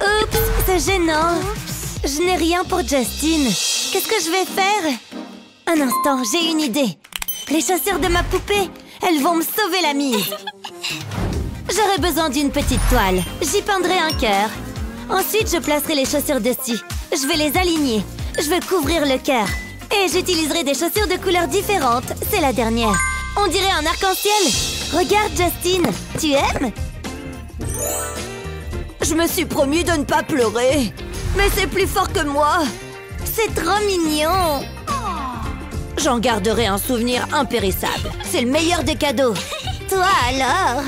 Oups, c'est gênant. Je n'ai rien pour Justin. Qu'est-ce que je vais faire? Un instant, j'ai une idée. Les chaussures de ma poupée, elles vont me sauver la mise. J'aurai besoin d'une petite toile. J'y peindrai un cœur. Ensuite, je placerai les chaussures dessus. Je vais les aligner. Je vais couvrir le cœur. Et j'utiliserai des chaussures de couleurs différentes. C'est la dernière. On dirait un arc-en-ciel. Regarde, Justin. Tu aimes? Je me suis promis de ne pas pleurer. Mais c'est plus fort que moi. C'est trop mignon. J'en garderai un souvenir impérissable. C'est le meilleur des cadeaux. Toi alors?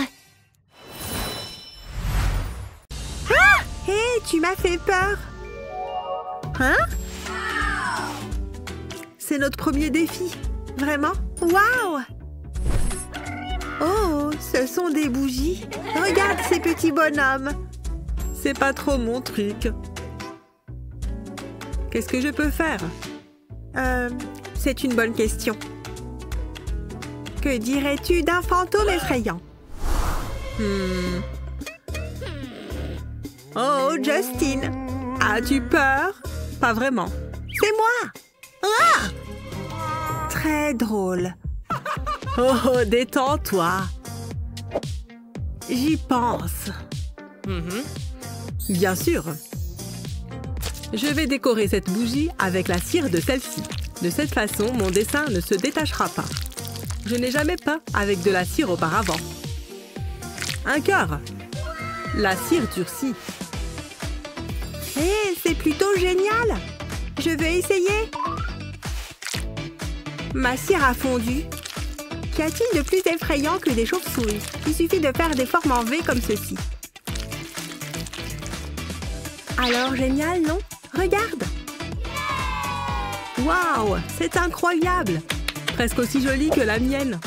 Ah! Hé, tu m'as fait peur. Hein? c'est notre premier défi. Vraiment? Waouh! Oh, ce sont des bougies. Regarde ces petits bonhommes. C'est pas trop mon truc. Qu'est-ce que je peux faire? C'est une bonne question. Que dirais-tu d'un fantôme effrayant? Oh, Justin! As-tu peur? Pas vraiment. C'est moi! Ah! Très drôle. Oh, détends-toi. J'y pense. Bien sûr. Je vais décorer cette bougie avec la cire de celle-ci. De cette façon, mon dessin ne se détachera pas. Je n'ai jamais peint avec de la cire auparavant. Un cœur. La cire durcit. Hé, c'est plutôt génial! Je veux essayer! Ma cire a fondu. Qu'y a-t-il de plus effrayant que des chauves-souris? Il suffit de faire des formes en V comme ceci. Alors génial, non? Regarde! Waouh! C'est incroyable! Presque aussi jolie que la mienne.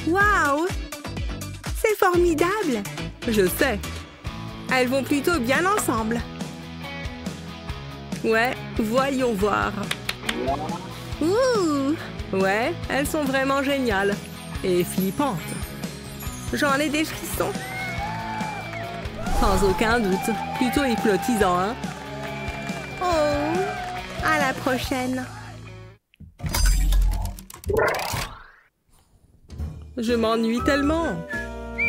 Waouh! C'est formidable! Je sais. Elles vont plutôt bien ensemble. Ouais, voyons voir. Ouh! Ouais, elles sont vraiment géniales. Et flippantes. J'en ai des frissons. Sans aucun doute. Plutôt hypnotisant, hein? Oh! À la prochaine. Je m'ennuie tellement.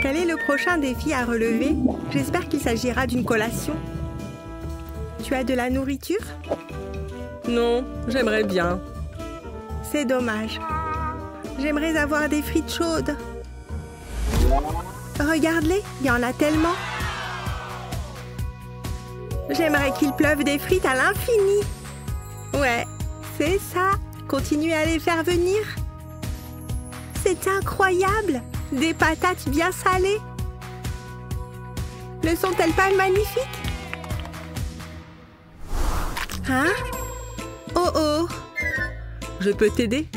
Quel est le prochain défi à relever? J'espère qu'il s'agira d'une collation. Tu as de la nourriture? Non, j'aimerais bien. C'est dommage. J'aimerais avoir des frites chaudes. Regarde-les, il y en a tellement. J'aimerais qu'il pleuve des frites à l'infini. Ouais, c'est ça. Continuez à les faire venir. C'est incroyable. Des patates bien salées. Ne sont-elles pas magnifiques? Hein? Oh oh! Je peux t'aider?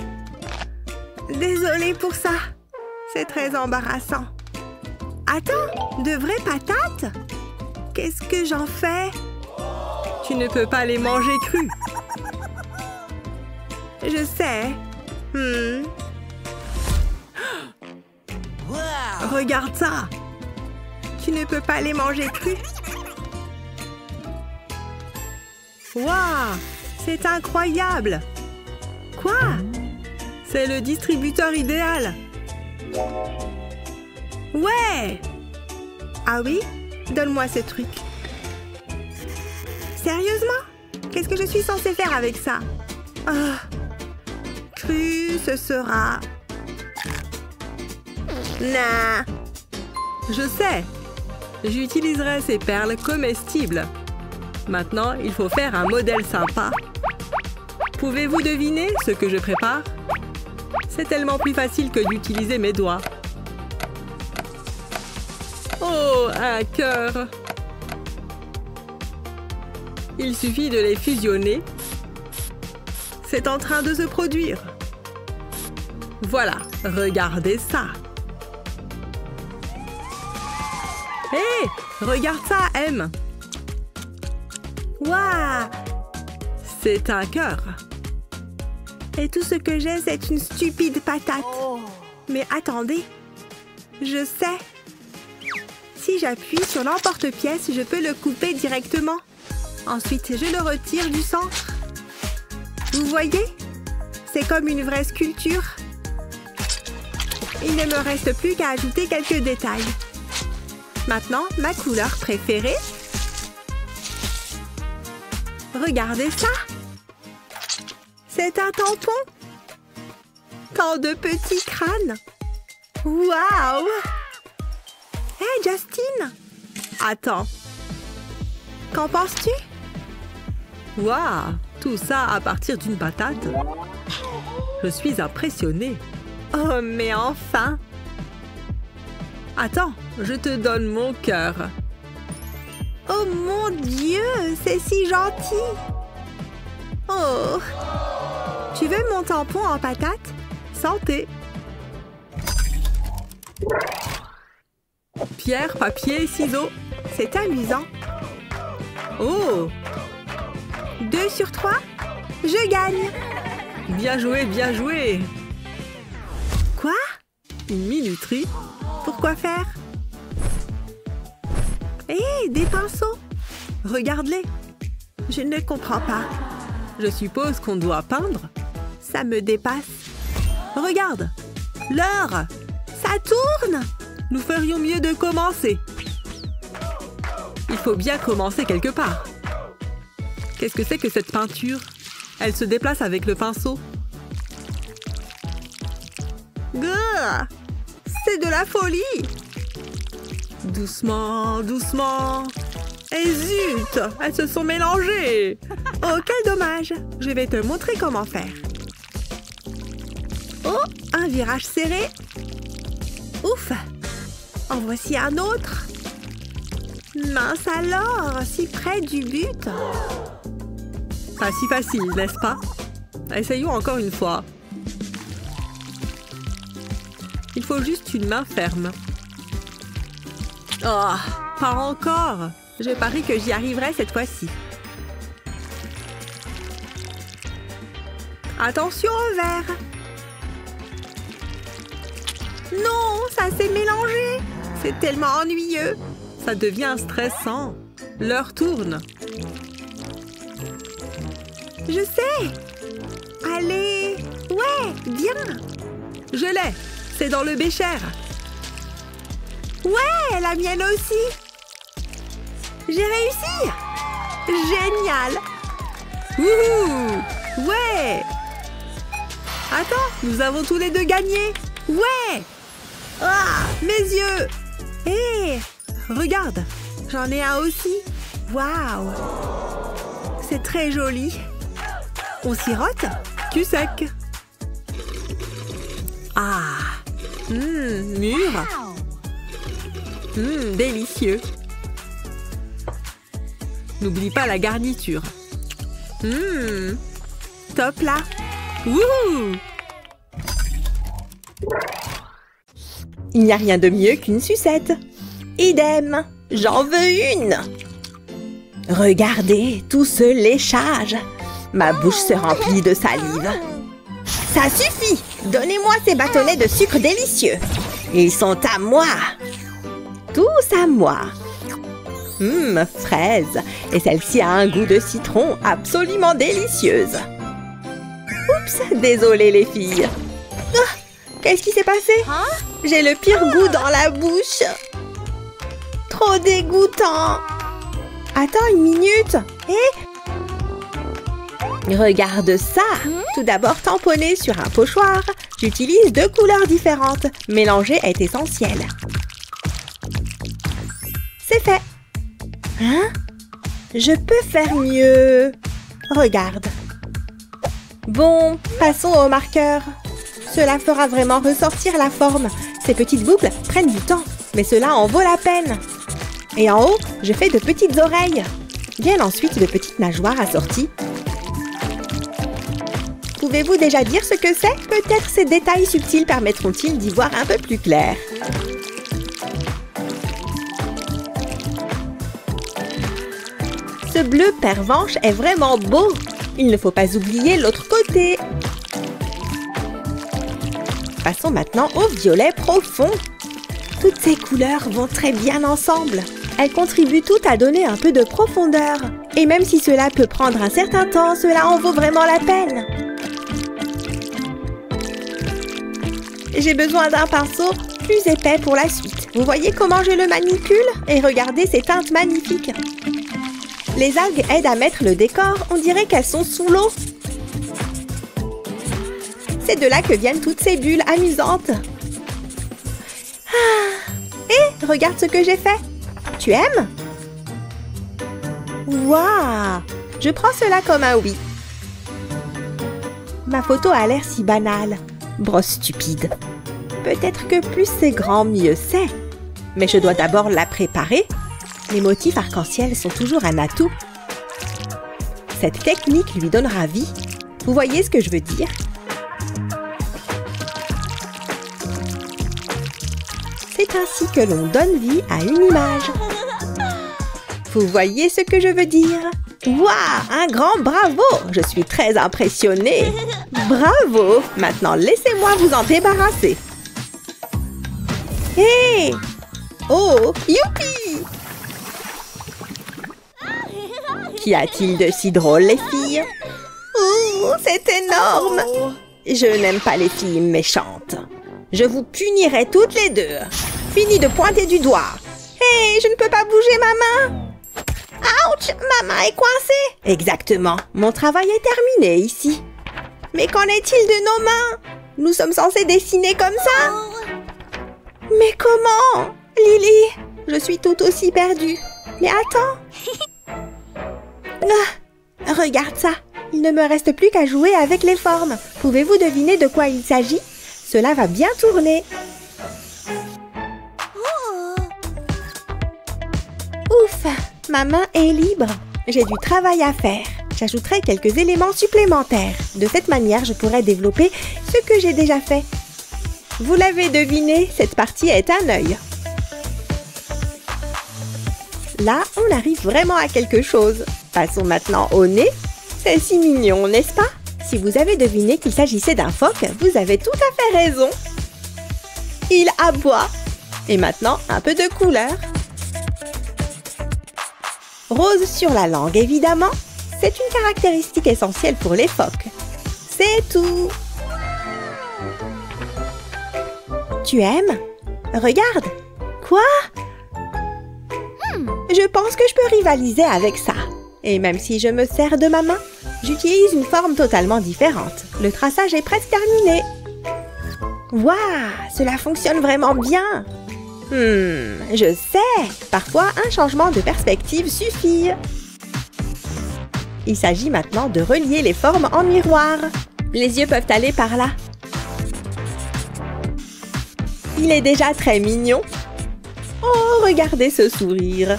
Désolée pour ça. C'est très embarrassant. Attends, de vraies patates? Qu'est-ce que j'en fais? Tu ne peux pas les manger crues. Je sais. Regarde ça. Tu ne peux pas les manger crus. Waouh! C'est incroyable! Quoi? C'est le distributeur idéal! Ouais! Ah oui? Donne-moi ce truc. Sérieusement? Qu'est-ce que je suis censée faire avec ça? Oh. Cru, ce sera... Nah! Je sais! J'utiliserai ces perles comestibles. Maintenant, il faut faire un modèle sympa. Pouvez-vous deviner ce que je prépare? C'est tellement plus facile que d'utiliser mes doigts. Oh, un cœur! Il suffit de les fusionner. C'est en train de se produire. Voilà, regardez ça. Hé, regarde ça, M. Waouh! C'est un cœur. Et tout ce que j'ai, c'est une stupide patate. Mais attendez, je sais. Si j'appuie sur l'emporte-pièce, je peux le couper directement. Ensuite, je le retire du centre. Vous voyez? C'est comme une vraie sculpture. Il ne me reste plus qu'à ajouter quelques détails. Maintenant, ma couleur préférée. Regardez ça! C'est un tampon! Tant de petits crânes! Waouh! Hé, Justin! Attends. Qu'en penses-tu? Waouh! Tout ça à partir d'une patate? Je suis impressionnée. Oh, mais enfin! Attends, je te donne mon cœur. Oh mon Dieu, c'est si gentil! Oh! Tu veux mon tampon en patate? Santé! Pierre, papier, ciseaux. C'est amusant. Oh! 2 sur 3? Je gagne! Bien joué, bien joué! Quoi? Une minuterie? Pourquoi faire? Hé, des pinceaux! Regarde-les! Je ne comprends pas. Je suppose qu'on doit peindre? Ça me dépasse. Regarde! L'heure! Ça tourne! Nous ferions mieux de commencer. Il faut bien commencer quelque part. Qu'est-ce que c'est que cette peinture? Elle se déplace avec le pinceau. Grrr! C'est de la folie! Doucement, doucement. Et zut! Elles se sont mélangées! Oh, quel dommage! Je vais te montrer comment faire. Oh, un virage serré. Ouf! En voici un autre. Mince alors, si près du but. Pas si facile, n'est-ce pas? Essayons encore une fois. Il faut juste une main ferme. Oh, pas encore. Je parie que j'y arriverai cette fois-ci. Attention au verre. Non, ça s'est mélangé. C'est tellement ennuyeux. Ça devient stressant. L'heure tourne. Je sais. Allez. Ouais, bien. Je l'ai. C'est dans le bécher. Ouais, la mienne aussi. J'ai réussi. Génial. Wouhou. Ouais. Attends, nous avons tous les deux gagné. Ouais. Ah, mes yeux. Hé, regarde. J'en ai un aussi. Waouh. C'est très joli. On sirote? Cul sec. Ah. Mûr. Délicieux. N'oublie pas la garniture. Top là. Wouhou! Il n'y a rien de mieux qu'une sucette. Idem, j'en veux une. Regardez tout ce léchage. Ma bouche se remplit de salive. Ça suffit! Donnez-moi ces bâtonnets de sucre délicieux. Ils sont à moi. Tous à moi. Fraise. Et celle-ci a un goût de citron absolument délicieuse. Oups, désolée les filles. Ah, qu'est-ce qui s'est passé? J'ai le pire goût dans la bouche. Trop dégoûtant. Attends une minute. Regarde ça. Tout d'abord tamponné sur un pochoir. J'utilise 2 couleurs différentes. Mélanger est essentiel. C'est fait. Je peux faire mieux. Regarde. Bon, passons au marqueur. Cela fera vraiment ressortir la forme. Ces petites boucles prennent du temps, mais cela en vaut la peine. Et en haut, je fais de petites oreilles. Viennent ensuite de petites nageoires assorties. Pouvez-vous déjà dire ce que c'est? Peut-être ces détails subtils permettront-ils d'y voir un peu plus clair. Ce bleu pervenche est vraiment beau. Il ne faut pas oublier l'autre côté. Passons maintenant au violet profond. Toutes ces couleurs vont très bien ensemble. Elles contribuent toutes à donner un peu de profondeur. Et même si cela peut prendre un certain temps, cela en vaut vraiment la peine. J'ai besoin d'un pinceau plus épais pour la suite. Vous voyez comment je le manipule? Et regardez ces teintes magnifiques. Les algues aident à mettre le décor. On dirait qu'elles sont sous l'eau. C'est de là que viennent toutes ces bulles amusantes. Hé, regarde ce que j'ai fait. Tu aimes? Waouh! Je prends cela comme un oui. Ma photo a l'air si banale. Brosse stupide. Peut-être que plus c'est grand, mieux c'est. Mais je dois d'abord la préparer. Les motifs arc-en-ciel sont toujours un atout. cette technique lui donnera vie. Vous voyez ce que je veux dire? C'est ainsi que l'on donne vie à une image. Vous voyez ce que je veux dire? Waouh, un grand bravo! Je suis très impressionnée. Bravo! Maintenant, laissez-moi vous en débarrasser. Hé! Oh, youpi! Qu'y a-t-il de si drôle, les filles? Oh, c'est énorme! Je n'aime pas les filles méchantes. Je vous punirai toutes les deux. Fini de pointer du doigt. Hé, je ne peux pas bouger ma main. Ouch, ma main est coincée. Exactement. Mon travail est terminé ici. Mais qu'en est-il de nos mains? Nous sommes censés dessiner comme ça? Mais comment? Lily, je suis tout aussi perdue. Mais attends. Ah, regarde ça. Il ne me reste plus qu'à jouer avec les formes. Pouvez-vous deviner de quoi il s'agit? Cela va bien tourner. Ouf, ma main est libre. J'ai du travail à faire. J'ajouterai quelques éléments supplémentaires. De cette manière, je pourrai développer ce que j'ai déjà fait. Vous l'avez deviné, cette partie est un œil. Là, on arrive vraiment à quelque chose. Passons maintenant au nez. C'est si mignon, n'est-ce pas? Si vous avez deviné qu'il s'agissait d'un phoque, vous avez tout à fait raison. Il aboie. Et maintenant, un peu de couleur. Rose sur la langue, évidemment. C'est une caractéristique essentielle pour les phoques. C'est tout. Tu aimes? Regarde. Quoi? Je pense que je peux rivaliser avec ça. Et même si je me sers de ma main, j'utilise une forme totalement différente. Le traçage est presque terminé. Waouh, cela fonctionne vraiment bien. Je sais. Parfois, un changement de perspective suffit. Il s'agit maintenant de relier les formes en miroir. Les yeux peuvent aller par là. Il est déjà très mignon. Oh, regardez ce sourire.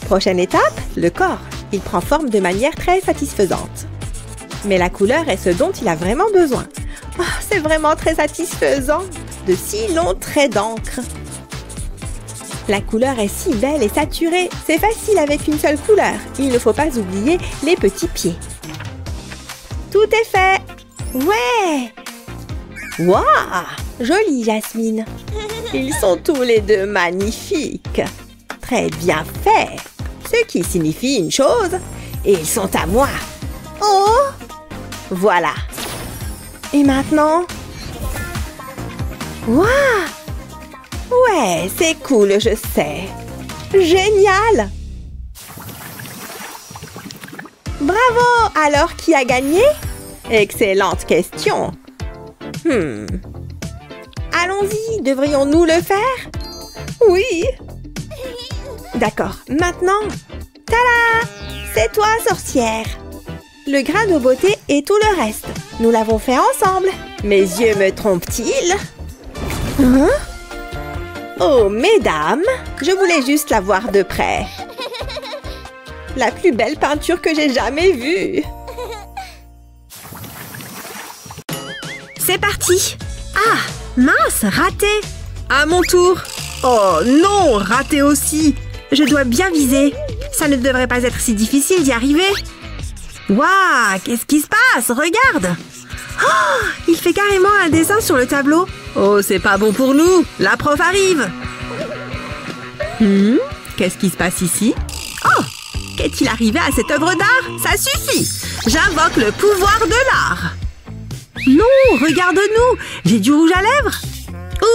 Prochaine étape, le corps. Il prend forme de manière très satisfaisante. Mais la couleur est ce dont il a vraiment besoin. Oh, c'est vraiment très satisfaisant. De si longs traits d'encre. La couleur est si belle et saturée. C'est facile avec une seule couleur. Il ne faut pas oublier les petits pieds. Tout est fait. Ouais. Waouh, jolie Jasmine. Ils sont tous les deux magnifiques. Très bien fait. Ce qui signifie une chose. Et ils sont à moi. Oh. Voilà. Et maintenant? Waouh. Ouais, c'est cool, je sais. Génial! Bravo! Alors, qui a gagné? Excellente question. Allons-y, devrions-nous le faire? Oui! D'accord, maintenant, tada! C'est toi, sorcière! Le grain de beauté et tout le reste. Nous l'avons fait ensemble. Mes yeux me trompent-ils? Hein? Oh, mesdames, je voulais juste la voir de près. La plus belle peinture que j'ai jamais vue. C'est parti. Ah, mince, raté. À mon tour. Oh non, raté aussi. Je dois bien viser. Ça ne devrait pas être si difficile d'y arriver. Waouh, qu'est-ce qui se passe? Regarde. Oh, il fait carrément un dessin sur le tableau. Oh, c'est pas bon pour nous. La prof arrive. Qu'est-ce qui se passe ici? Oh, qu'est-il arrivé à cette œuvre d'art? Ça suffit. J'invoque le pouvoir de l'art. Non, regarde-nous. J'ai du rouge à lèvres.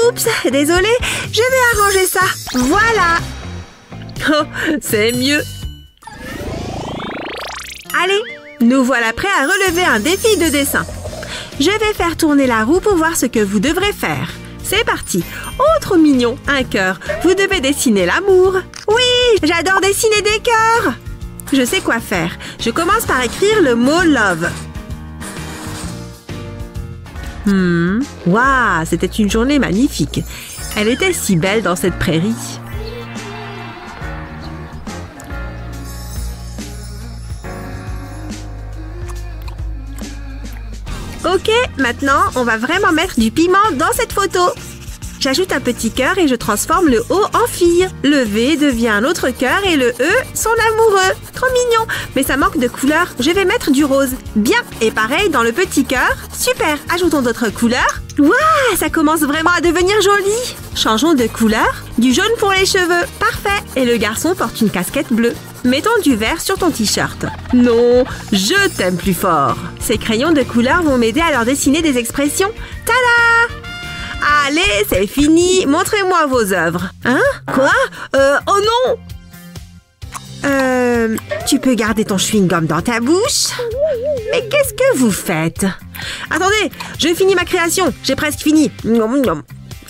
Oups, désolée. Je vais arranger ça. Voilà. Oh, c'est mieux. Allez, nous voilà prêts à relever un défi de dessin. Je vais faire tourner la roue pour voir ce que vous devrez faire. C'est parti. Oh, trop mignon. Un cœur. Vous devez dessiner l'amour. Oui, j'adore dessiner des cœurs. Je sais quoi faire. Je commence par écrire le mot love. Waouh, c'était une journée magnifique. Elle était si belle dans cette prairie. Ok, maintenant, on va vraiment mettre du piment dans cette photo. J'ajoute un petit cœur et je transforme le O en fille. Le V devient un autre cœur et le E, son amoureux. Trop mignon. Mais ça manque de couleur. Je vais mettre du rose. Bien. Et pareil dans le petit cœur. Super. Ajoutons d'autres couleurs. Waouh, ça commence vraiment à devenir joli. Changeons de couleur. Du jaune pour les cheveux. Parfait. Et le garçon porte une casquette bleue. Mettons du vert sur ton t-shirt. Non, je t'aime plus fort. Ces crayons de couleur vont m'aider à leur dessiner des expressions. Tada! Allez, c'est fini. Montrez-moi vos œuvres. Hein? Quoi? Oh non! Tu peux garder ton chewing-gum dans ta bouche? Mais qu'est-ce que vous faites? Attendez, je finis ma création. J'ai presque fini.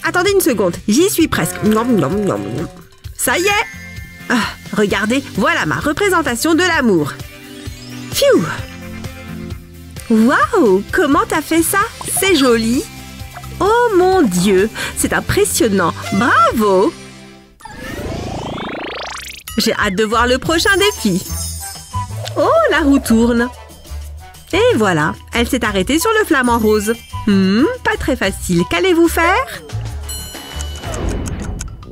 Attendez une seconde, j'y suis presque. Ça y est! Regardez, voilà ma représentation de l'amour. Pfiou! Waouh! Comment t'as fait ça? C'est joli! Oh mon Dieu! C'est impressionnant! Bravo! J'ai hâte de voir le prochain défi. Oh, la roue tourne. Et voilà, elle s'est arrêtée sur le flamant rose. Pas très facile. Qu'allez-vous faire?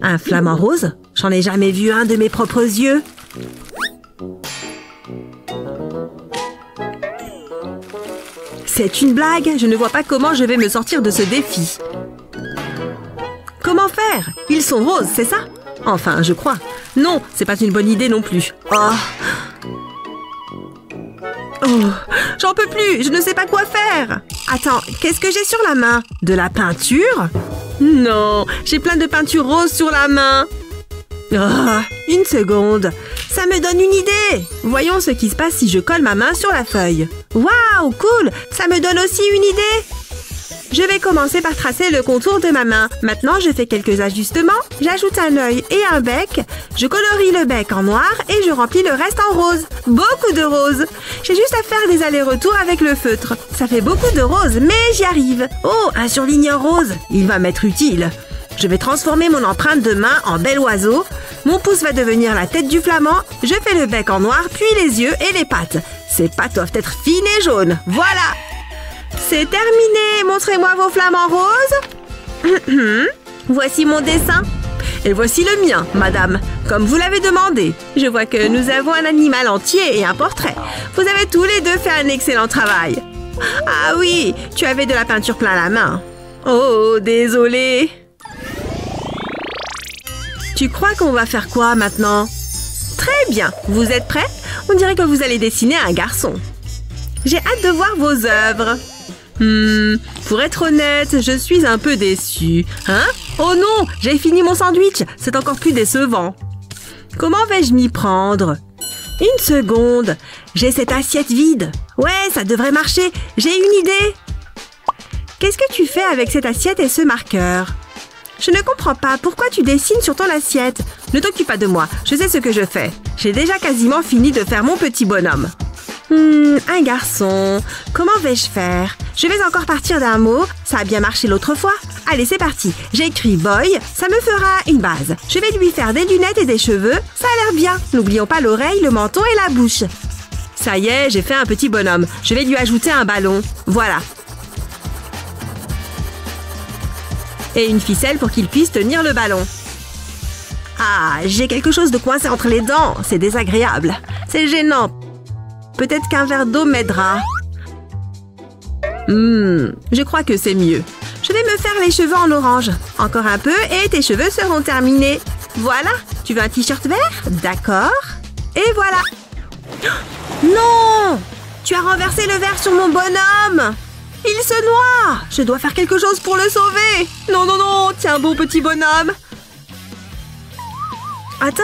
Un flamant rose? J'en ai jamais vu un de mes propres yeux. C'est une blague. Je ne vois pas comment je vais me sortir de ce défi. Comment faire? Ils sont roses, c'est ça? Enfin, je crois. Non, c'est pas une bonne idée non plus. Oh, j'en peux plus. Je ne sais pas quoi faire. Attends, qu'est-ce que j'ai sur la main? De la peinture? Non, j'ai plein de peinture rose sur la main. Une seconde. Ça me donne une idée. Voyons ce qui se passe si je colle ma main sur la feuille. Waouh, cool. Ça me donne aussi une idée. Je vais commencer par tracer le contour de ma main. Maintenant, je fais quelques ajustements. J'ajoute un œil et un bec. Je colorie le bec en noir et je remplis le reste en rose. Beaucoup de rose. J'ai juste à faire des allers-retours avec le feutre. Ça fait beaucoup de rose, mais j'y arrive. Oh, un surligneur rose. Il va m'être utile. Je vais transformer mon empreinte de main en bel oiseau. Mon pouce va devenir la tête du flamand. Je fais le bec en noir, puis les yeux et les pattes. Ces pattes doivent être fines et jaunes. Voilà! C'est terminé. Montrez-moi vos flamants roses. Voici mon dessin. Et voici le mien, madame, comme vous l'avez demandé. Je vois que nous avons un animal entier et un portrait. Vous avez tous les deux fait un excellent travail. Ah oui, tu avais de la peinture plein la main. Oh, désolé. Tu crois qu'on va faire quoi maintenant? Très bien, vous êtes prêts? On dirait que vous allez dessiner un garçon. J'ai hâte de voir vos œuvres. Pour être honnête, je suis un peu déçue. Hein? Oh non, j'ai fini mon sandwich. C'est encore plus décevant. Comment vais-je m'y prendre? Une seconde. J'ai cette assiette vide. Ouais, ça devrait marcher. J'ai une idée. Qu'est-ce que tu fais avec cette assiette et ce marqueur? Je ne comprends pas. Pourquoi tu dessines sur ton assiette? Ne t'occupe pas de moi. Je sais ce que je fais. J'ai déjà quasiment fini de faire mon petit bonhomme. Un garçon. Comment vais-je faire? Je vais encore partir d'un mot. Ça a bien marché l'autre fois. Allez, c'est parti. J'écris boy. Ça me fera une base. Je vais lui faire des lunettes et des cheveux. Ça a l'air bien. N'oublions pas l'oreille, le menton et la bouche. Ça y est, j'ai fait un petit bonhomme. Je vais lui ajouter un ballon. Voilà. Et une ficelle pour qu'il puisse tenir le ballon. Ah, j'ai quelque chose de coincé entre les dents. C'est désagréable. C'est gênant. Peut-être qu'un verre d'eau m'aidera. Je crois que c'est mieux. Je vais me faire les cheveux en orange. Encore un peu et tes cheveux seront terminés. Voilà. Tu veux un t-shirt vert? D'accord. Et voilà. Non! Tu as renversé le verre sur mon bonhomme. Il se noie. Je dois faire quelque chose pour le sauver. Non, non, non. Tiens bon petit bonhomme. Attends.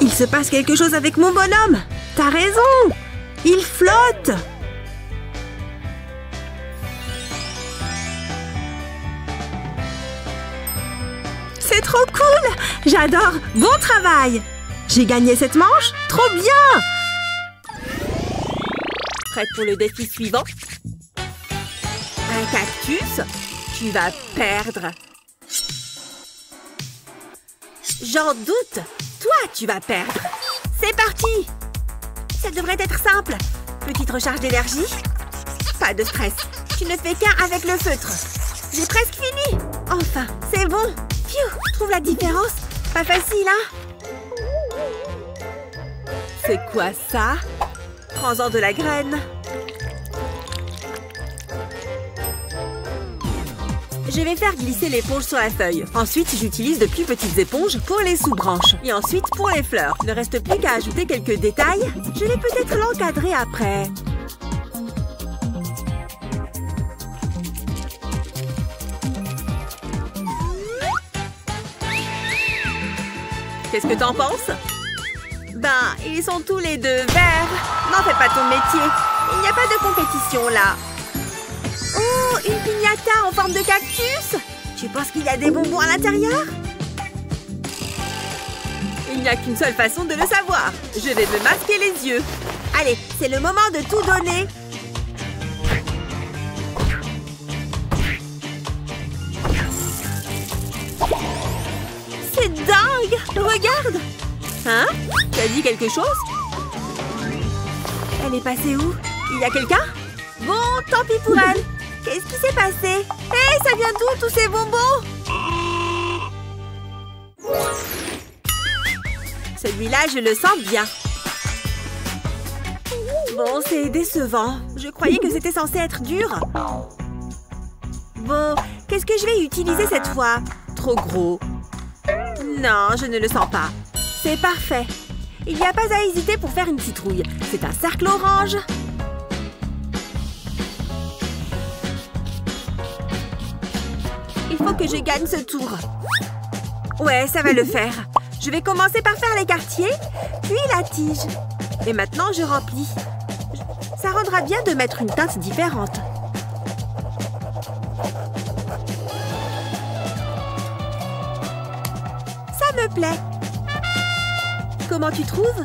Il se passe quelque chose avec mon bonhomme. T'as raison. Il flotte. C'est trop cool. J'adore. Bon travail. J'ai gagné cette manche. Trop bien. Prête pour le défi suivant? Un cactus? Tu vas perdre. J'en doute. Toi, tu vas perdre. C'est parti. Ça devrait être simple. Petite recharge d'énergie. Pas de stress. Tu ne fais qu'un avec le feutre. J'ai presque fini. Enfin, c'est bon. Pfiou, trouve la différence. Pas facile, hein? C'est quoi ça? Prends-en de la graine. Je vais faire glisser l'éponge sur la feuille. Ensuite, j'utilise de plus petites éponges pour les sous-branches. Et ensuite, pour les fleurs. Il ne reste plus qu'à ajouter quelques détails. Je vais peut-être l'encadrer après. Qu'est-ce que t'en penses? Ben, ils sont tous les deux verts. N'en fais pas ton métier. Il n'y a pas de compétition là. Oh, une piñata en forme de cactus. Tu penses qu'il y a des bonbons à l'intérieur? Il n'y a qu'une seule façon de le savoir. Je vais me masquer les yeux. Allez, c'est le moment de tout donner. C'est dingue! Regarde! Hein? Tu as dit quelque chose? Elle est passée où? Il y a quelqu'un? Bon, tant pis pour elle. Qu'est-ce qui s'est passé? Hé, ça vient d'où tous ces bonbons? Celui-là, je le sens bien. Bon, c'est décevant. Je croyais que c'était censé être dur. Bon, qu'est-ce que je vais utiliser cette fois? Trop gros. Non, je ne le sens pas. C'est parfait. Il n'y a pas à hésiter pour faire une citrouille. C'est un cercle orange. Il faut que je gagne ce tour. Ouais, ça va le faire. Je vais commencer par faire l'écartier, puis la tige. Et maintenant, je remplis. Ça rendra bien de mettre une teinte différente. Ça me plaît. Comment tu trouves?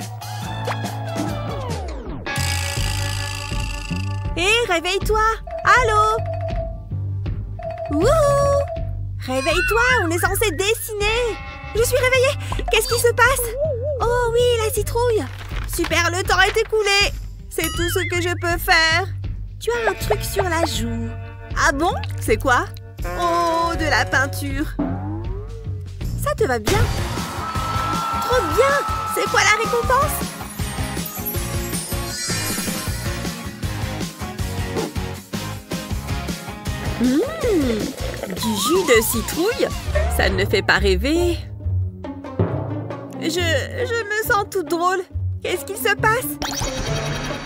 Hé, réveille-toi! Allô? Wouhou! Réveille-toi, on est censé dessiner! Je suis réveillée! Qu'est-ce qui se passe? Oh oui, la citrouille! Super, le temps est écoulé! C'est tout ce que je peux faire! Tu as un truc sur la joue. Ah bon? C'est quoi? Oh, de la peinture! Ça te va bien? Trop bien! C'est quoi la récompense? Du jus de citrouille? Ça ne fait pas rêver. Je me sens toute drôle. Qu'est-ce qui se passe?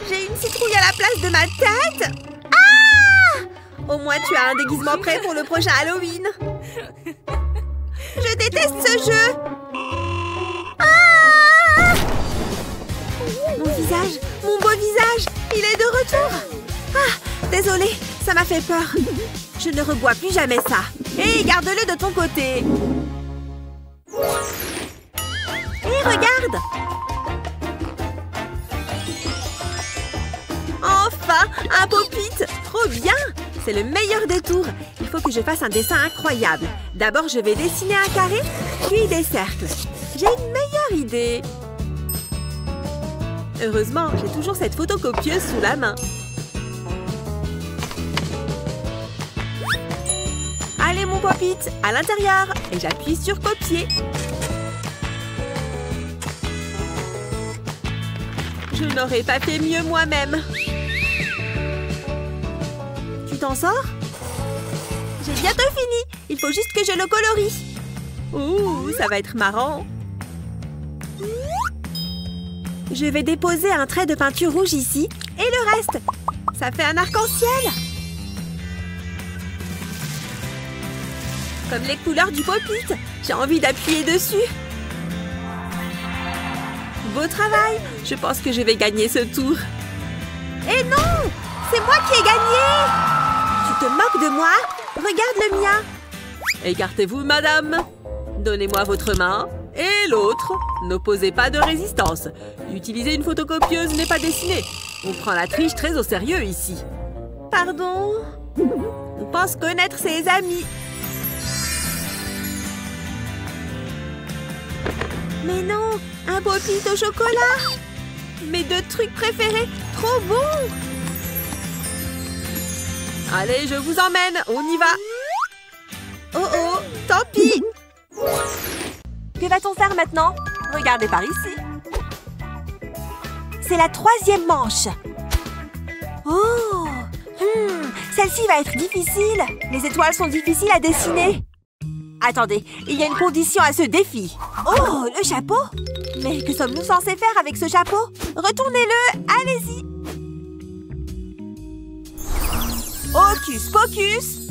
J'ai une citrouille à la place de ma tête? Ah! Au moins, tu as un déguisement prêt pour le prochain Halloween. Je déteste ce jeu. Ah! Mon visage, mon beau visage, il est de retour. Ah, désolée, ça m'a fait peur. Je ne rebois plus jamais ça. Hé, garde-le de ton côté. Hé, regarde! Enfin, un pop-it! Trop bien! C'est le meilleur des tours. Il faut que je fasse un dessin incroyable. D'abord, je vais dessiner un carré, puis des cercles. J'ai une meilleure idée. Heureusement, j'ai toujours cette photocopieuse sous la main. Allez, mon pop-it, à l'intérieur. Et j'appuie sur copier. Je n'aurais pas fait mieux moi-même. Tu t'en sors? J'ai bientôt fini. Il faut juste que je le colorie. Ouh, ça va être marrant. Je vais déposer un trait de peinture rouge ici. Et le reste. Ça fait un arc-en-ciel. Comme les couleurs du pop-it. J'ai envie d'appuyer dessus. Beau travail. Je pense que je vais gagner ce tour. Eh non! C'est moi qui ai gagné! Tu te moques de moi? Regarde le mien. Écartez-vous, madame. Donnez-moi votre main. Et l'autre. N'opposez pas de résistance. Utiliser une photocopieuse n'est pas dessiné. On prend la triche très au sérieux ici. Pardon? On pense connaître ses amis. Mais non, un pop-it au chocolat. Mes deux trucs préférés, trop bons. Allez, je vous emmène, on y va. Oh oh, tant pis. Que va-t-on faire maintenant? Regardez par ici. C'est la 3e manche. Oh, celle-ci va être difficile. Les étoiles sont difficiles à dessiner. Attendez, il y a une condition à ce défi. Oh, le chapeau? Mais que sommes-nous censés faire avec ce chapeau? Retournez-le, allez-y. Hocus pocus.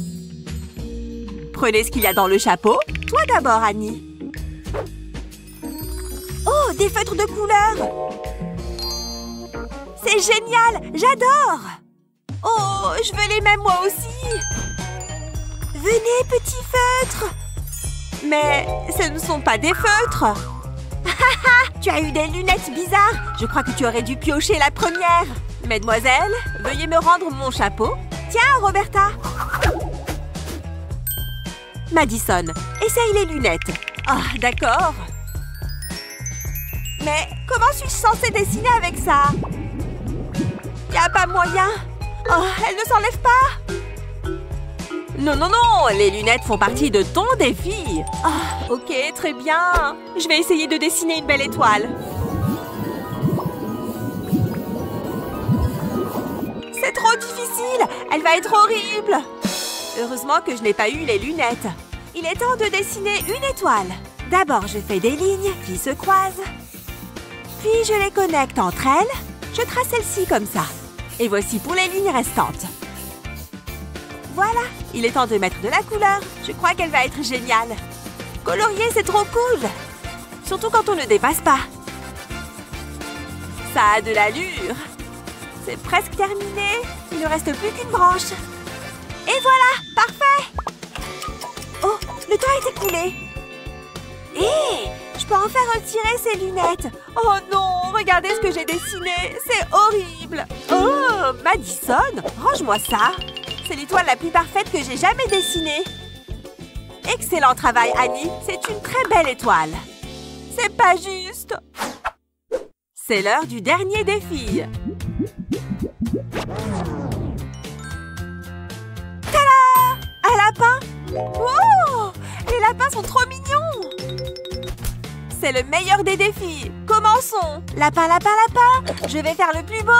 Prenez ce qu'il y a dans le chapeau. Toi d'abord, Annie. Oh, des feutres de couleur. C'est génial, j'adore. Oh, je veux les mêmes moi aussi. Venez, petits feutres. Mais ce ne sont pas des feutres. Tu as eu des lunettes bizarres. Je crois que tu aurais dû piocher la première. Mademoiselle, veuillez me rendre mon chapeau. Tiens, Roberta. Madison, essaye les lunettes. Ah, d'accord. Mais comment suis-je censée dessiner avec ça? Y a pas moyen. Oh, elle ne s'enlève pas. Non, non, non, les lunettes font partie de ton défi. Ah, ok, très bien. Je vais essayer de dessiner une belle étoile. C'est trop difficile. Elle va être horrible. Heureusement que je n'ai pas eu les lunettes. Il est temps de dessiner une étoile. D'abord, je fais des lignes qui se croisent. Puis, je les connecte entre elles. Je trace celle-ci comme ça. Et voici pour les lignes restantes. Voilà, il est temps de mettre de la couleur. Je crois qu'elle va être géniale. Colorier, c'est trop cool. Surtout quand on ne dépasse pas. Ça a de l'allure. C'est presque terminé. Il ne reste plus qu'une branche. Et voilà, parfait. Oh, le temps est écoulé. Hé, je peux enfin retirer ces lunettes. Oh non, regardez ce que j'ai dessiné. C'est horrible. Oh, Madison, range-moi ça. C'est l'étoile la plus parfaite que j'ai jamais dessinée. Excellent travail, Annie. C'est une très belle étoile. C'est pas juste. C'est l'heure du dernier défi. Tada! Un lapin. Oh! Les lapins sont trop mignons. C'est le meilleur des défis. Commençons. Lapin, lapin, lapin. Je vais faire le plus beau.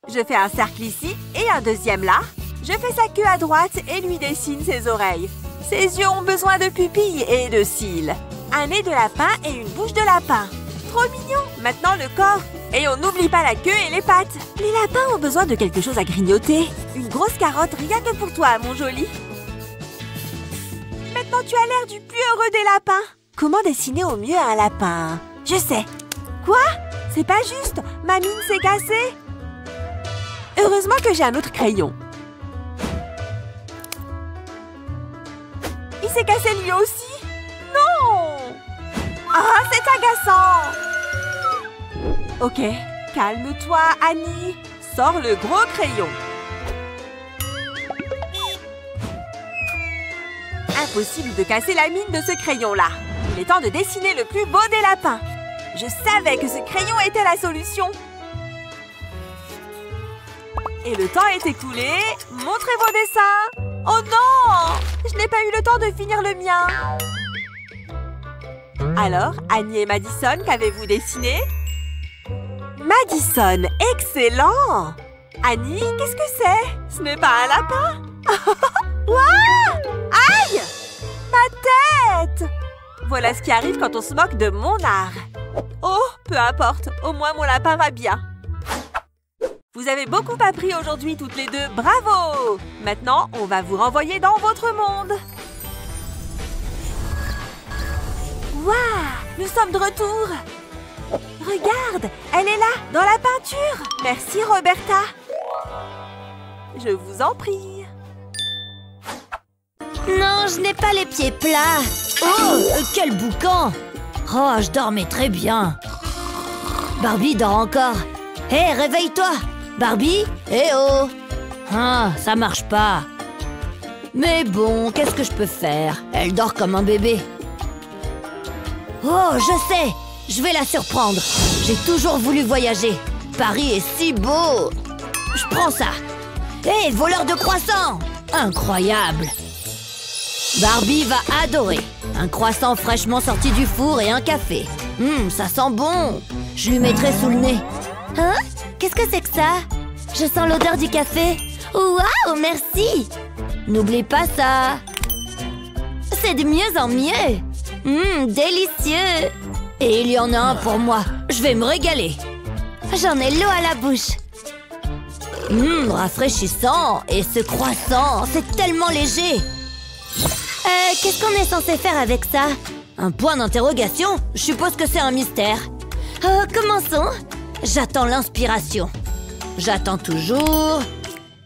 Je fais un cercle ici et un deuxième là. Je fais sa queue à droite et lui dessine ses oreilles. Ses yeux ont besoin de pupilles et de cils. Un nez de lapin et une bouche de lapin. Trop mignon. Maintenant le corps. Et on n'oublie pas la queue et les pattes. Les lapins ont besoin de quelque chose à grignoter. Une grosse carotte rien que pour toi, mon joli. Maintenant tu as l'air du plus heureux des lapins. Comment dessiner au mieux un lapin? Je sais. Quoi? C'est pas juste. Ma mine s'est cassée. Heureusement que j'ai un autre crayon. Il s'est cassé lui aussi? Non! Ah, c'est agaçant! Ok, calme-toi, Annie. Sors le gros crayon. Impossible de casser la mine de ce crayon-là. Il est temps de dessiner le plus beau des lapins. Je savais que ce crayon était la solution. Et le temps est écoulé. Montrez vos dessins. Oh non! Je n'ai pas eu le temps de finir le mien. Alors, Annie et Madison, qu'avez-vous dessiné? Madison, excellent! Annie, qu'est-ce que c'est? Ce n'est pas un lapin? Ouah! Aïe! Ma tête! Voilà ce qui arrive quand on se moque de mon art. Oh, peu importe, au moins mon lapin va bien. Vous avez beaucoup appris aujourd'hui toutes les deux, bravo! Maintenant, on va vous renvoyer dans votre monde. Waouh! Nous sommes de retour! Regarde, elle est là, dans la peinture! Merci, Roberta! Je vous en prie. Non, je n'ai pas les pieds plats. Oh, quel boucan! Oh, je dormais très bien. Barbie dort encore. Hé, réveille-toi! Barbie? Eh oh! Ah, ça marche pas. Mais bon, qu'est-ce que je peux faire? Elle dort comme un bébé. Oh, je sais! Je vais la surprendre. J'ai toujours voulu voyager. Paris est si beau. Je prends ça. Hé, voleur de croissants! Incroyable! Barbie va adorer. Un croissant fraîchement sorti du four et un café. Ça sent bon. Je lui mettrai sous le nez. Hein? Qu'est-ce que c'est que ça? Je sens l'odeur du café. Waouh, merci! N'oublie pas ça. C'est de mieux en mieux. Délicieux. Et il y en a un pour moi. Je vais me régaler. J'en ai l'eau à la bouche. Rafraîchissant. Et ce croissant, c'est tellement léger. Qu'est-ce qu'on est censé faire avec ça? Un point d'interrogation? Je suppose que c'est un mystère. Commençons. J'attends l'inspiration. J'attends toujours.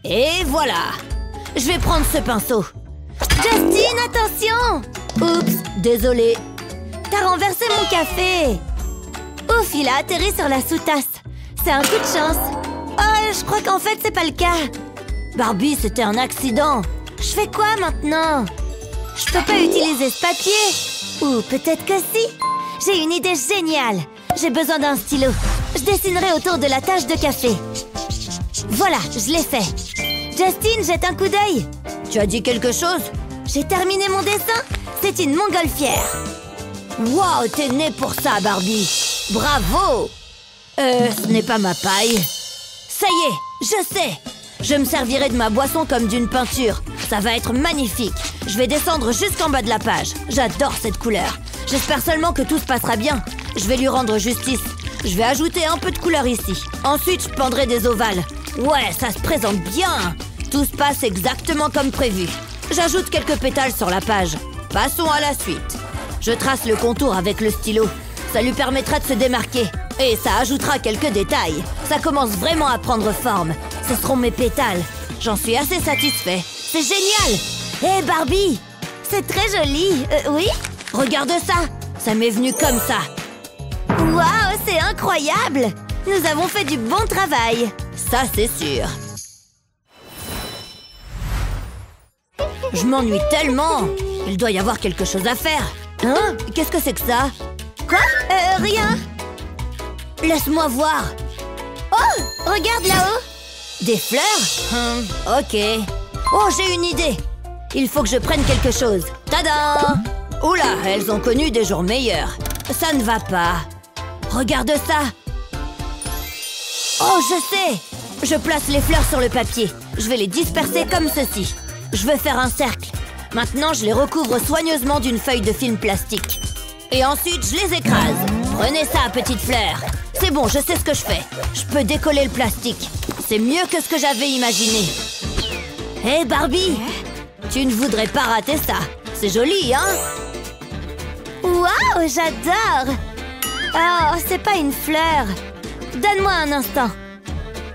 Et voilà. Je vais prendre ce pinceau. Justine, attention! Oups, désolé. T'as renversé mon café. Ouf, il a atterri sur la sous-tasse. C'est un coup de chance. Oh, je crois qu'en fait, c'est pas le cas. Barbie, c'était un accident. Je fais quoi maintenant? Je peux pas utiliser ce papier. Ou peut-être que si. J'ai une idée géniale. J'ai besoin d'un stylo. Je dessinerai autour de la tache de café. Voilà, je l'ai fait. Justine, jette un coup d'œil. Tu as dit quelque chose? J'ai terminé mon dessin. C'est une montgolfière. Wow, t'es née pour ça, Barbie. Bravo. Ce n'est pas ma paille. Ça y est, je sais. Je me servirai de ma boisson comme d'une peinture. Ça va être magnifique. Je vais descendre jusqu'en bas de la page. J'adore cette couleur. J'espère seulement que tout se passera bien. Je vais lui rendre justice. Je vais ajouter un peu de couleur ici. Ensuite, je peindrai des ovales. Ouais, ça se présente bien. Tout se passe exactement comme prévu. J'ajoute quelques pétales sur la page. Passons à la suite. Je trace le contour avec le stylo. Ça lui permettra de se démarquer. Et ça ajoutera quelques détails. Ça commence vraiment à prendre forme. Ce seront mes pétales. J'en suis assez satisfait. C'est génial! Hé, Barbie! C'est très joli. Oui? Regarde ça! Ça m'est venu comme ça. Waouh, c'est incroyable! Nous avons fait du bon travail. Ça, c'est sûr. Je m'ennuie tellement. Il doit y avoir quelque chose à faire. Hein? Qu'est-ce que c'est que ça? Quoi? Rien. Laisse-moi voir. Oh, regarde là-haut. Des fleurs? Ok. Oh, j'ai une idée. Il faut que je prenne quelque chose. Tada! Oula, elles ont connu des jours meilleurs. Ça ne va pas. Regarde ça. Oh, je sais. Je place les fleurs sur le papier. Je vais les disperser comme ceci. Je veux faire un cercle. Maintenant, je les recouvre soigneusement d'une feuille de film plastique. Et ensuite, je les écrase. Prenez ça, petite fleur. C'est bon, je sais ce que je fais. Je peux décoller le plastique. C'est mieux que ce que j'avais imaginé. Hé, Barbie! Tu ne voudrais pas rater ça. C'est joli, hein? Waouh, j'adore! Oh, c'est pas une fleur. Donne-moi un instant.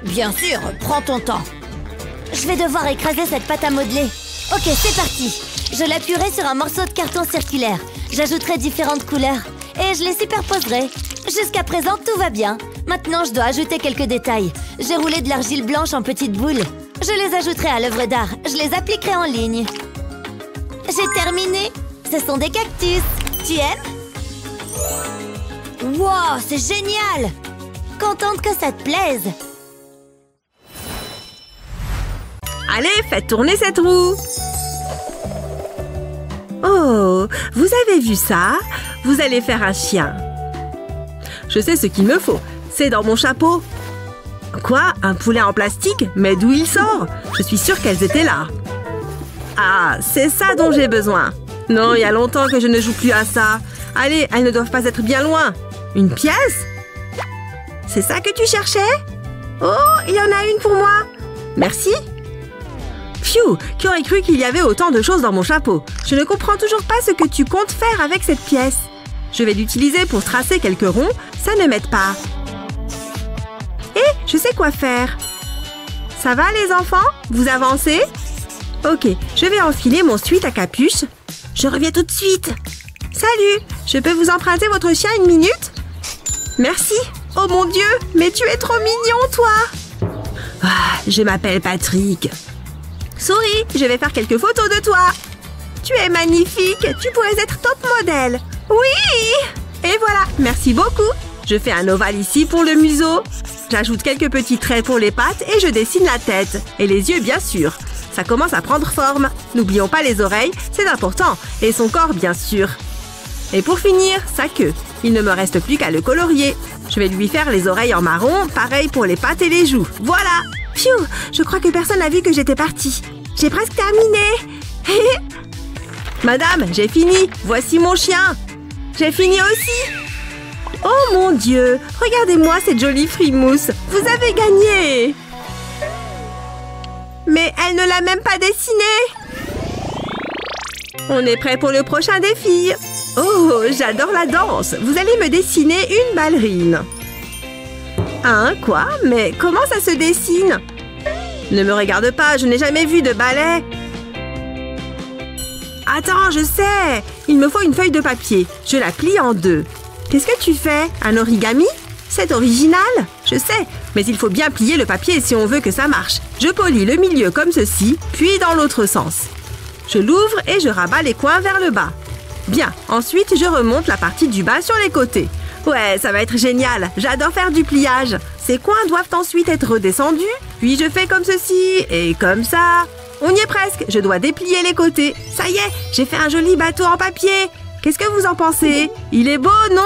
Bien sûr, prends ton temps. Je vais devoir écraser cette pâte à modeler. Ok, c'est parti. Je l'appuierai sur un morceau de carton circulaire. J'ajouterai différentes couleurs. Et je les superposerai. Jusqu'à présent, tout va bien. Maintenant, je dois ajouter quelques détails. J'ai roulé de l'argile blanche en petites boules. Je les ajouterai à l'œuvre d'art. Je les appliquerai en ligne. J'ai terminé. Ce sont des cactus. Tu aimes? Wow, c'est génial! Contente que ça te plaise. Allez, faites tourner cette roue. Oh, vous avez vu ça? Vous allez faire un chien. Je sais ce qu'il me faut. C'est dans mon chapeau. Quoi? Un poulet en plastique? Mais d'où il sort? Je suis sûre qu'elles étaient là. Ah, c'est ça dont j'ai besoin. Non, il y a longtemps que je ne joue plus à ça. Allez, elles ne doivent pas être bien loin. Une pièce? C'est ça que tu cherchais? Oh, il y en a une pour moi. Merci. Pfiou, qui aurait cru qu'il y avait autant de choses dans mon chapeau? Je ne comprends toujours pas ce que tu comptes faire avec cette pièce. Je vais l'utiliser pour tracer quelques ronds, ça ne m'aide pas. Hé, je sais quoi faire. Ça va les enfants? Vous avancez? Ok, je vais enfiler mon sweat à capuche. Je reviens tout de suite. Salut, je peux vous emprunter votre chien une minute? Merci. Oh mon Dieu, mais tu es trop mignon, toi. Ah, je m'appelle Patrick. Souris, je vais faire quelques photos de toi. Tu es magnifique, tu pourrais être top modèle. Oui! Et voilà, merci beaucoup. Je fais un ovale ici pour le museau. J'ajoute quelques petits traits pour les pattes et je dessine la tête. Et les yeux, bien sûr. Ça commence à prendre forme. N'oublions pas les oreilles, c'est important. Et son corps, bien sûr. Et pour finir, sa queue. Il ne me reste plus qu'à le colorier. Je vais lui faire les oreilles en marron, pareil pour les pattes et les joues. Voilà! Pfiou, je crois que personne n'a vu que j'étais partie. J'ai presque terminé. Madame, j'ai fini. Voici mon chien. J'ai fini aussi. Oh mon Dieu! Regardez-moi cette jolie frimousse. Vous avez gagné! Mais elle ne l'a même pas dessinée. On est prêt pour le prochain défi. Oh, j'adore la danse. Vous allez me dessiner une ballerine. Hein, quoi? Mais comment ça se dessine? Ne me regarde pas, je n'ai jamais vu de ballet. Attends, je sais. Il me faut une feuille de papier. Je la plie en deux. Qu'est-ce que tu fais? Un origami? C'est original? Je sais, mais il faut bien plier le papier si on veut que ça marche. Je polis le milieu comme ceci, puis dans l'autre sens. Je l'ouvre et je rabats les coins vers le bas. Bien, ensuite je remonte la partie du bas sur les côtés. Ouais, ça va être génial. J'adore faire du pliage. Ces coins doivent ensuite être redescendus. Puis je fais comme ceci et comme ça. On y est presque. Je dois déplier les côtés. Ça y est, j'ai fait un joli bateau en papier. Qu'est-ce que vous en pensez? Il est beau, non?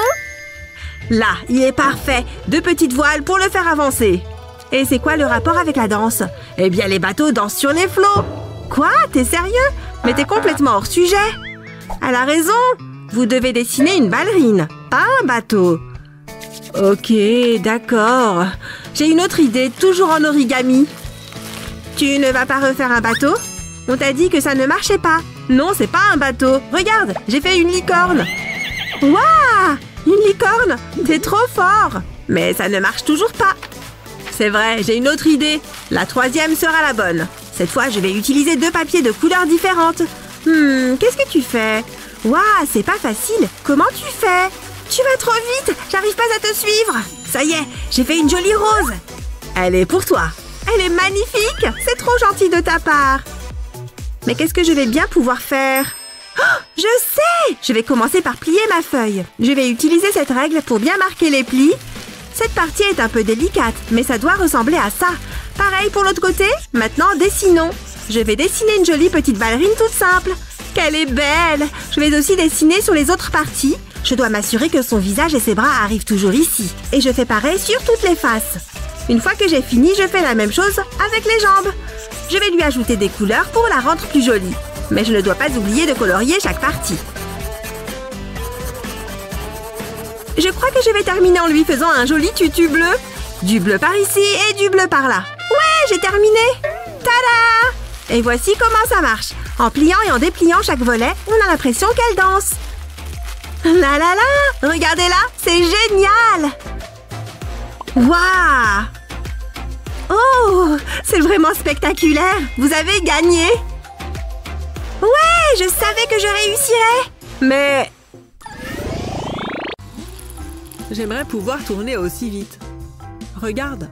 Là, il est parfait. 2 petites voiles pour le faire avancer. Et c'est quoi le rapport avec la danse? Eh bien, les bateaux dansent sur les flots. Quoi? T'es sérieux? Mais t'es complètement hors sujet. Elle a raison. Vous devez dessiner une ballerine, pas un bateau. Ok, d'accord. J'ai une autre idée, toujours en origami. Tu ne vas pas refaire un bateau? On t'a dit que ça ne marchait pas. Non, c'est pas un bateau. Regarde, j'ai fait une licorne. Waouh! Une licorne? T'es trop fort. Mais ça ne marche toujours pas. C'est vrai, j'ai une autre idée. La 3e sera la bonne. Cette fois, je vais utiliser 2 papiers de couleurs différentes. Qu'est-ce que tu fais? Waouh, c'est pas facile. Comment tu fais? Tu vas trop vite. J'arrive pas à te suivre. Ça y est, j'ai fait une jolie rose. Elle est pour toi. Elle est magnifique. C'est trop gentil de ta part. Mais qu'est-ce que je vais bien pouvoir faire? Oh, je sais! Je vais commencer par plier ma feuille. Je vais utiliser cette règle pour bien marquer les plis. Cette partie est un peu délicate, mais ça doit ressembler à ça. Pareil pour l'autre côté. Maintenant, dessinons. Je vais dessiner une jolie petite ballerine toute simple. Qu'elle est belle! Je vais aussi dessiner sur les autres parties. Je dois m'assurer que son visage et ses bras arrivent toujours ici. Et je fais pareil sur toutes les faces. Une fois que j'ai fini, je fais la même chose avec les jambes. Je vais lui ajouter des couleurs pour la rendre plus jolie. Mais je ne dois pas oublier de colorier chaque partie. Je crois que je vais terminer en lui faisant un joli tutu bleu. Du bleu par ici et du bleu par là. Ouais, j'ai terminé! Tada! Et voici comment ça marche. En pliant et en dépliant chaque volet, on a l'impression qu'elle danse. La la la! Regardez-la, c'est génial! Waouh! Oh! C'est vraiment spectaculaire! Vous avez gagné! Ouais! Je savais que je réussirais! Mais... J'aimerais pouvoir tourner aussi vite. Regarde.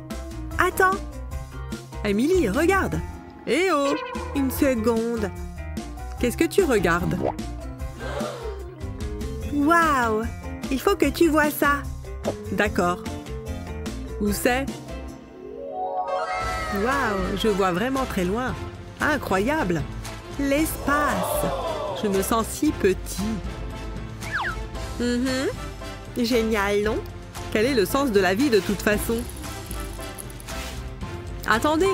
Attends. Emily, regarde. Eh oh! Une seconde. Qu'est-ce que tu regardes? Waouh! Il faut que tu vois ça. D'accord. Où c'est? Waouh! Je vois vraiment très loin. Incroyable! L'espace. Je me sens si petit. Génial, non? Quel est le sens de la vie de toute façon? Attendez,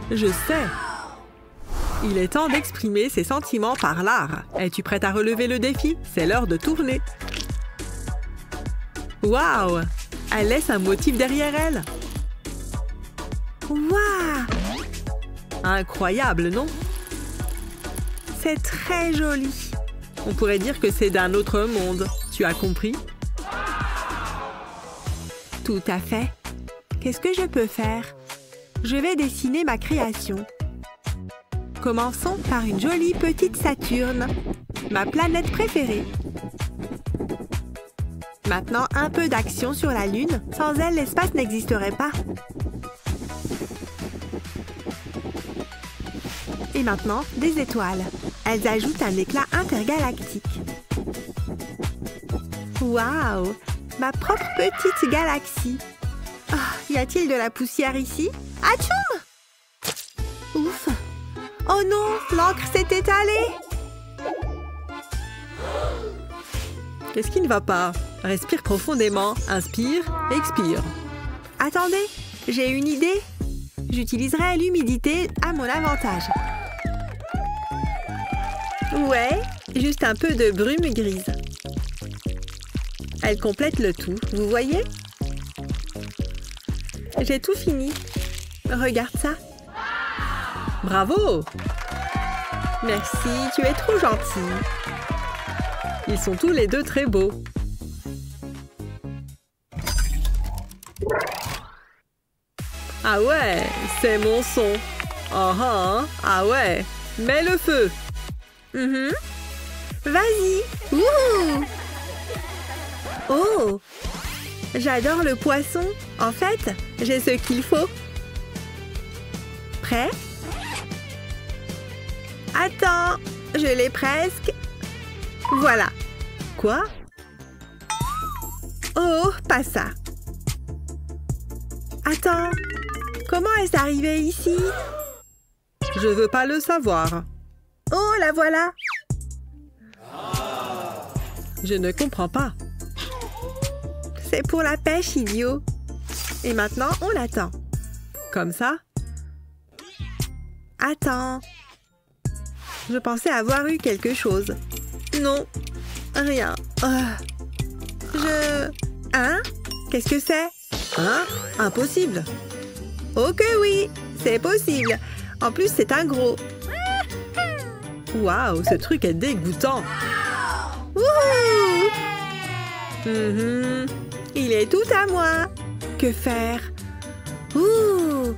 je sais. Il est temps d'exprimer ses sentiments par l'art. Es-tu prête à relever le défi? C'est l'heure de tourner. Waouh! Elle laisse un motif derrière elle. Waouh! Incroyable, non? C'est très joli. On pourrait dire que c'est d'un autre monde. Tu as compris? Tout à fait. Qu'est-ce que je peux faire? Je vais dessiner ma création. Commençons par une jolie petite Saturne, ma planète préférée. Maintenant, un peu d'action sur la Lune. Sans elle, l'espace n'existerait pas. Et maintenant, des étoiles. Elles ajoutent un éclat intergalactique. Waouh! Ma propre petite galaxie. Oh, Y a-t-il de la poussière ici? Atchoum! Ouf! Oh non, l'encre s'est étalée! Qu'est-ce qui ne va pas? Respire profondément, inspire, expire. Attendez, j'ai une idée. J'utiliserai l'humidité à mon avantage. Ouais, juste un peu de brume grise. Elle complète le tout, vous voyez? J'ai tout fini. Regarde ça. Bravo! Merci, tu es trop gentil. Ils sont tous les deux très beaux. Ah ouais, c'est mon son. Ah ouais, mets le feu. Vas-y. Wouhou! Oh! J'adore le poisson. En fait, j'ai ce qu'il faut. Prêt? Attends, je l'ai presque. Voilà. Quoi? Oh, pas ça. Attends, comment est-ce arrivé ici? Je veux pas le savoir. Oh, la voilà. Je ne comprends pas. C'est pour la pêche, idiot. Et maintenant, on attend. Comme ça? Attends. Je pensais avoir eu quelque chose. Non, rien. Hein? Qu'est-ce que c'est? Hein? Impossible. Oh que oui, c'est possible. En plus, c'est un gros. Waouh, ce truc est dégoûtant. Wouhou! Il est tout à moi. Que faire? Ouh!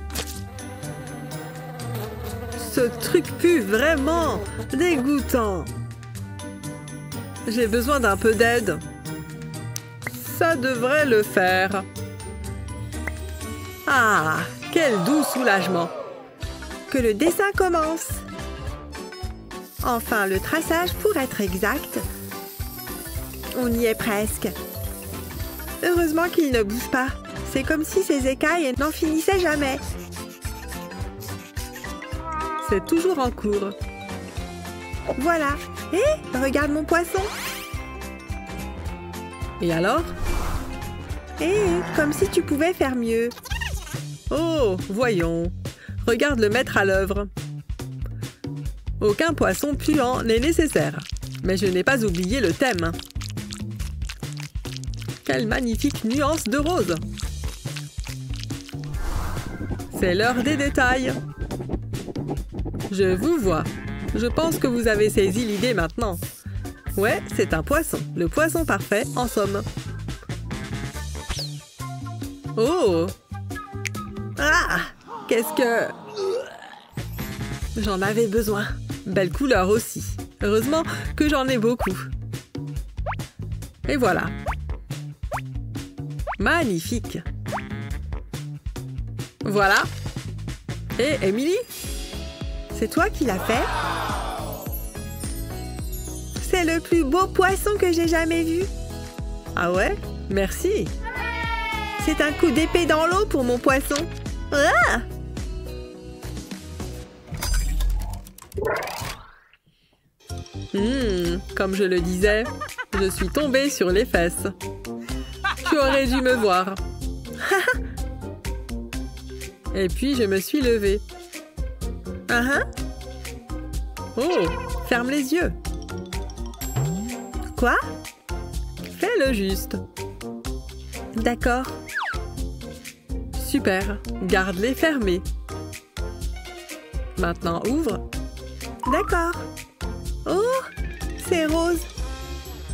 Ce truc pue vraiment. Dégoûtant. J'ai besoin d'un peu d'aide. Ça devrait le faire. Ah, quel doux soulagement. Que le dessin commence. Enfin, le traçage pour être exact. On y est presque. Heureusement qu'il ne bouge pas. C'est comme si ses écailles n'en finissaient jamais. C'est toujours en cours. Voilà. Hé, regarde mon poisson. Et alors? Hé, comme si tu pouvais faire mieux. Oh, voyons. Regarde le maître à l'œuvre. Aucun poisson puant n'est nécessaire. Mais je n'ai pas oublié le thème. Quelle magnifique nuance de rose! C'est l'heure des détails. Je vous vois. Je pense que vous avez saisi l'idée maintenant. Ouais, c'est un poisson. Le poisson parfait, en somme. Oh! Ah! Qu'est-ce que... J'en avais besoin. Belle couleur aussi. Heureusement que j'en ai beaucoup. Et voilà. Magnifique. Voilà. Et Emily? C'est toi qui l'as fait? C'est le plus beau poisson que j'ai jamais vu. Ah ouais? Merci. C'est un coup d'épée dans l'eau pour mon poisson. Ah! Comme je le disais, je suis tombée sur les fesses. Tu aurais dû me voir. Et puis, je me suis levée. Oh, ferme les yeux. Quoi? Fais-le juste. D'accord. Super, garde-les fermés. Maintenant, ouvre. D'accord. Oh, c'est rose.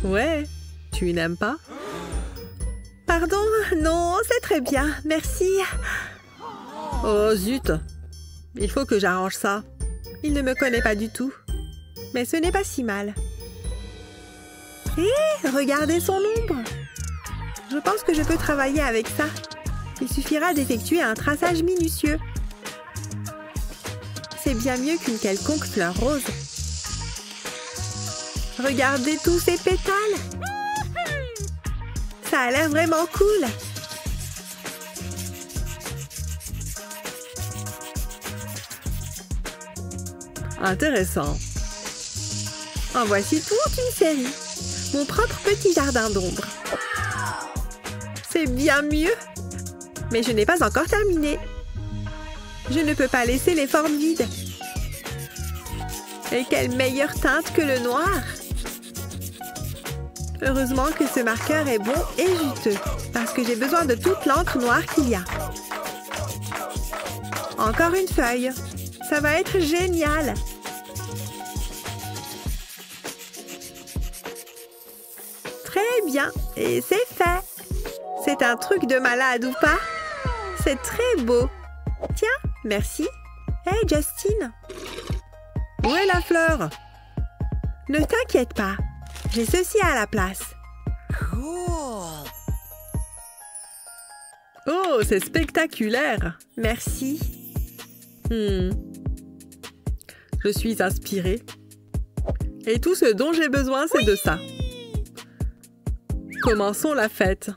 Ouais, tu n'aimes pas? Pardon, non, c'est très bien, merci. Oh zut! Il faut que j'arrange ça. Il ne me connaît pas du tout. Mais ce n'est pas si mal. Hé, regardez son ombre. Je pense que je peux travailler avec ça. Il suffira d'effectuer un traçage minutieux. C'est bien mieux qu'une quelconque fleur rose. Regardez tous ces pétales. Ça a l'air vraiment cool. Intéressant. En voici toute une série. Mon propre petit jardin d'ombre. C'est bien mieux. Mais je n'ai pas encore terminé. Je ne peux pas laisser les formes vides. Et quelle meilleure teinte que le noir! Heureusement que ce marqueur est bon et juteux, parce que j'ai besoin de toute l'encre noire qu'il y a. Encore une feuille. Ça va être génial! Très bien, et c'est fait! C'est un truc de malade ou pas? C'est très beau! Tiens, merci! Hey, Justine! Où est la fleur? Ne t'inquiète pas, j'ai ceci à la place. Oh, c'est spectaculaire! Merci. Je suis inspirée. Et tout ce dont j'ai besoin, c'est de ça. Commençons la fête.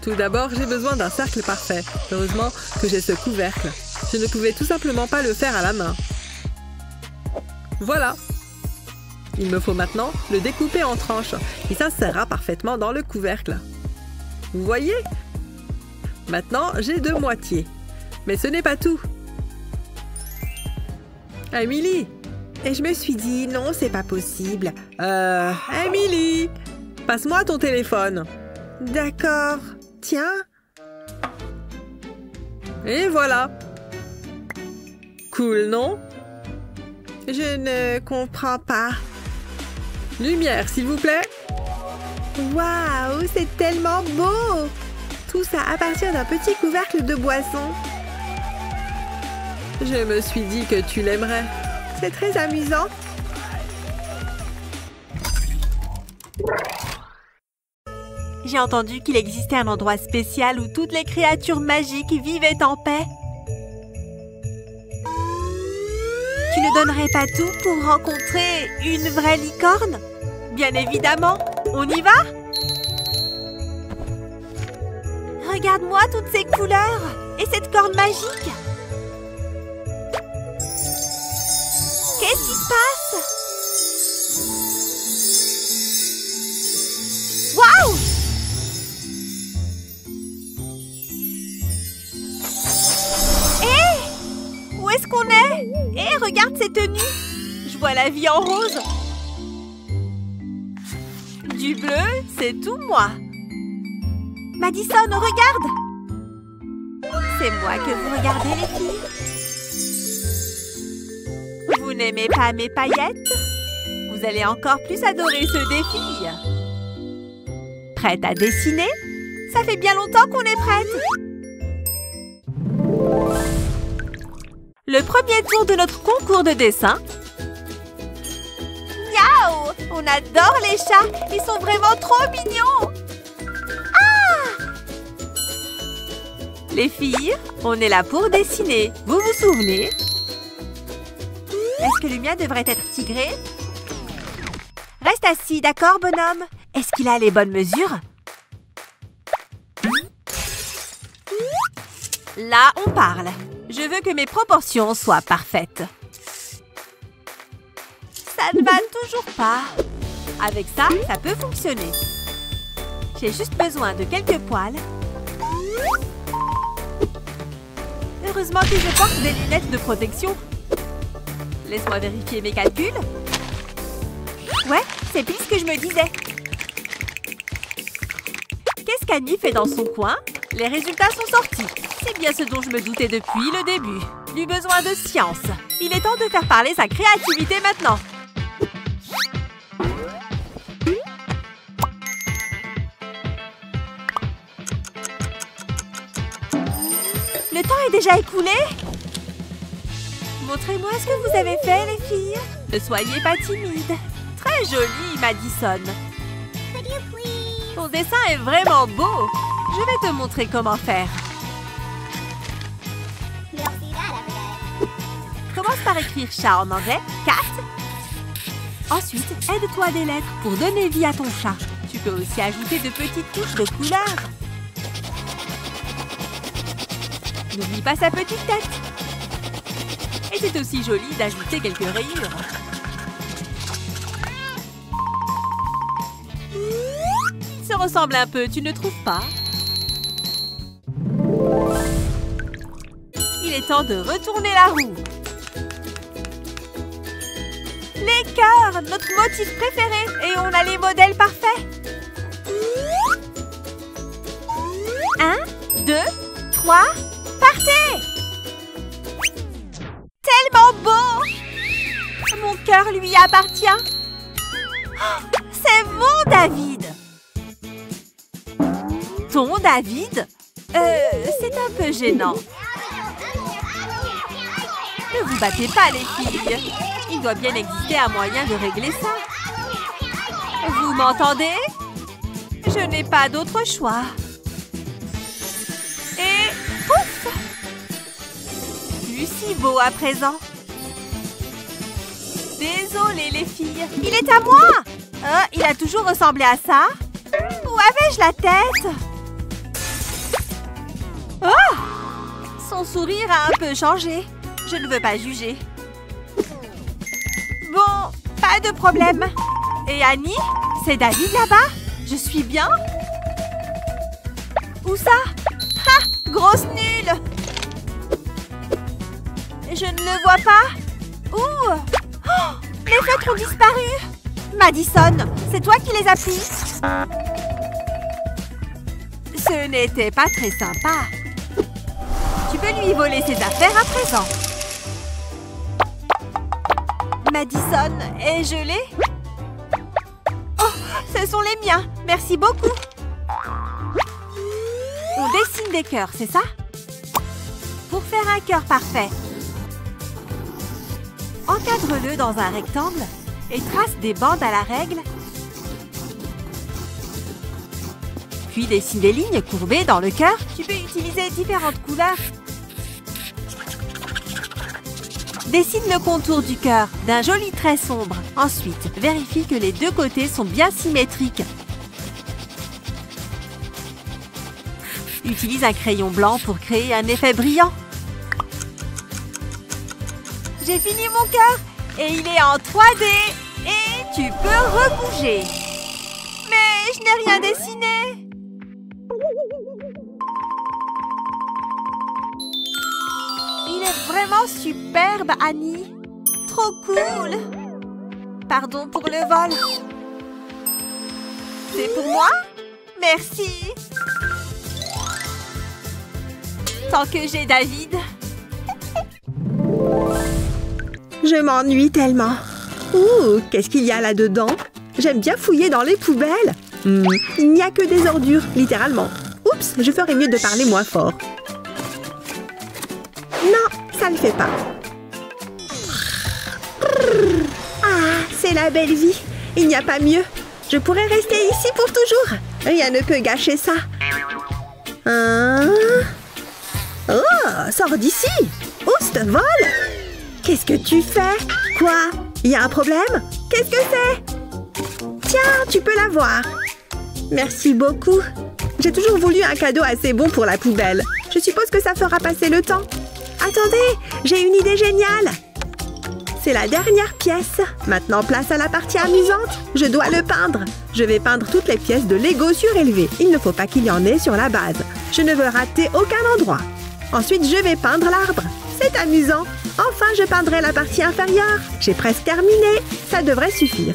Tout d'abord, j'ai besoin d'un cercle parfait. Heureusement que j'ai ce couvercle. Je ne pouvais tout simplement pas le faire à la main. Voilà. Il me faut maintenant le découper en tranches. Il s'insérera parfaitement dans le couvercle. Vous voyez? Maintenant, j'ai 2 moitiés. Mais ce n'est pas tout. Emily! Et je me suis dit, non, c'est pas possible. Emily! Passe-moi ton téléphone. D'accord. Tiens. Et voilà. Cool, non? Je ne comprends pas. Lumière, s'il vous plaît. Waouh, c'est tellement beau! Tout ça à partir d'un petit couvercle de boisson. Je me suis dit que tu l'aimerais. C'est très amusant. J'ai entendu qu'il existait un endroit spécial où toutes les créatures magiques vivaient en paix. Tu ne donnerais pas tout pour rencontrer une vraie licorne? Bien évidemment. On y va? Regarde-moi toutes ces couleurs et cette corne magique. Qu'est-ce qui se passe? Waouh! Où est-ce qu'on est? Hé, regarde ces tenues! Je vois la vie en rose! Du bleu, c'est tout moi! Madison, regarde! C'est moi que vous regardez, les filles? Vous n'aimez pas mes paillettes? Vous allez encore plus adorer ce défi! Prête à dessiner? Ça fait bien longtemps qu'on est prête! Le premier tour de notre concours de dessin. Miaou! On adore les chats! Ils sont vraiment trop mignons! Ah! Les filles, on est là pour dessiner. Vous vous souvenez? Est-ce que le mien devrait être tigré? Reste assis, d'accord, bonhomme? Est-ce qu'il a les bonnes mesures? Là, on parle. Je veux que mes proportions soient parfaites. Ça ne va toujours pas. Avec ça, ça peut fonctionner. J'ai juste besoin de quelques poils. Heureusement que je porte des lunettes de protection. Laisse-moi vérifier mes calculs. Ouais, c'est pile ce que je me disais. Qu'est-ce qu'Annie fait dans son coin? Les résultats sont sortis. C'est bien ce dont je me doutais depuis le début. Plus besoin de science. Il est temps de faire parler sa créativité maintenant. Le temps est déjà écoulé? Montrez-moi ce que vous avez fait, les filles. Ne soyez pas timides. Très joli, Madison. Ton dessin est vraiment beau. Je vais te montrer comment faire. Commence par écrire chat en anglais, cat. Ensuite, aide-toi des lettres pour donner vie à ton chat. Tu peux aussi ajouter de petites touches de couleur. N'oublie pas sa petite tête. c'est aussi joli d'ajouter quelques rayures. Ils se ressemblent un peu, tu ne trouves pas? Il est temps de retourner la roue. Les cœurs, notre motif préféré. Et on a les modèles parfaits. 1, 2, 3, partez! Tellement beau! Mon cœur lui appartient. Oh, c'est mon David. Ton David? C'est un peu gênant. Ne vous battez pas, les filles. Il doit bien exister un moyen de régler ça. Vous m'entendez? Je n'ai pas d'autre choix. Et pouf! Plus si beau à présent. Désolée, les filles. Il est à moi! Il a toujours ressemblé à ça. Où avais-je la tête? Oh! Son sourire a un peu changé. Je ne veux pas juger. Bon, pas de problème. Et Annie? C'est David là-bas? Je suis bien? Où ça? Ha! Grosse nulle! Je ne le vois pas. Où? Oh! Les feutres ont disparu. Madison, c'est toi qui les as pris? Ce n'était pas très sympa. Tu peux lui voler ses affaires à présent. Madison est gelée? Oh, ce sont les miens. Merci beaucoup. On dessine des cœurs, c'est ça? Pour faire un cœur parfait, encadre-le dans un rectangle et trace des bandes à la règle. Puis dessine des lignes courbées dans le cœur. Tu peux utiliser différentes couleurs. Dessine le contour du cœur d'un joli trait sombre. Ensuite, vérifie que les deux côtés sont bien symétriques. Utilise un crayon blanc pour créer un effet brillant. J'ai fini mon cœur et il est en 3D. Et tu peux rebouger. Mais je n'ai rien dessiné. Il est vraiment superbe, Annie. Trop cool. Pardon pour le vol. C'est pour moi? Merci. Tant que j'ai David. Je m'ennuie tellement. Ouh, qu'est-ce qu'il y a là-dedans? J'aime bien fouiller dans les poubelles. Il n'y a que des ordures, littéralement. Oups, je ferais mieux de parler moins fort. Non, ça ne fait pas. Ah, c'est la belle vie. Il n'y a pas mieux. Je pourrais rester ici pour toujours. Rien ne peut gâcher ça. Hein? Oh, sors d'ici. Oust, vole. Qu'est-ce que tu fais? Quoi? Il y a un problème? Qu'est-ce que c'est? Tiens, tu peux l'avoir. Merci beaucoup. J'ai toujours voulu un cadeau assez bon pour la poubelle. Je suppose que ça fera passer le temps. Attendez, j'ai une idée géniale. C'est la dernière pièce. Maintenant, place à la partie amusante. Je dois le peindre. Je vais peindre toutes les pièces de Lego surélevées. Il ne faut pas qu'il y en ait sur la base. Je ne veux rater aucun endroit. Ensuite, je vais peindre l'arbre. C'est amusant. Enfin, je peindrai la partie inférieure. J'ai presque terminé. Ça devrait suffire.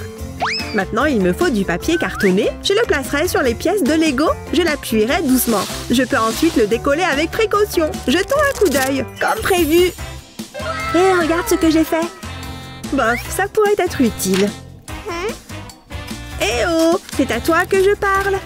Maintenant, il me faut du papier cartonné. Je le placerai sur les pièces de Lego. Je l'appuierai doucement. Je peux ensuite le décoller avec précaution. Jetons un coup d'œil, comme prévu. Et regarde ce que j'ai fait. Bof, ça pourrait être utile. Eh oh, c'est à toi que je parle.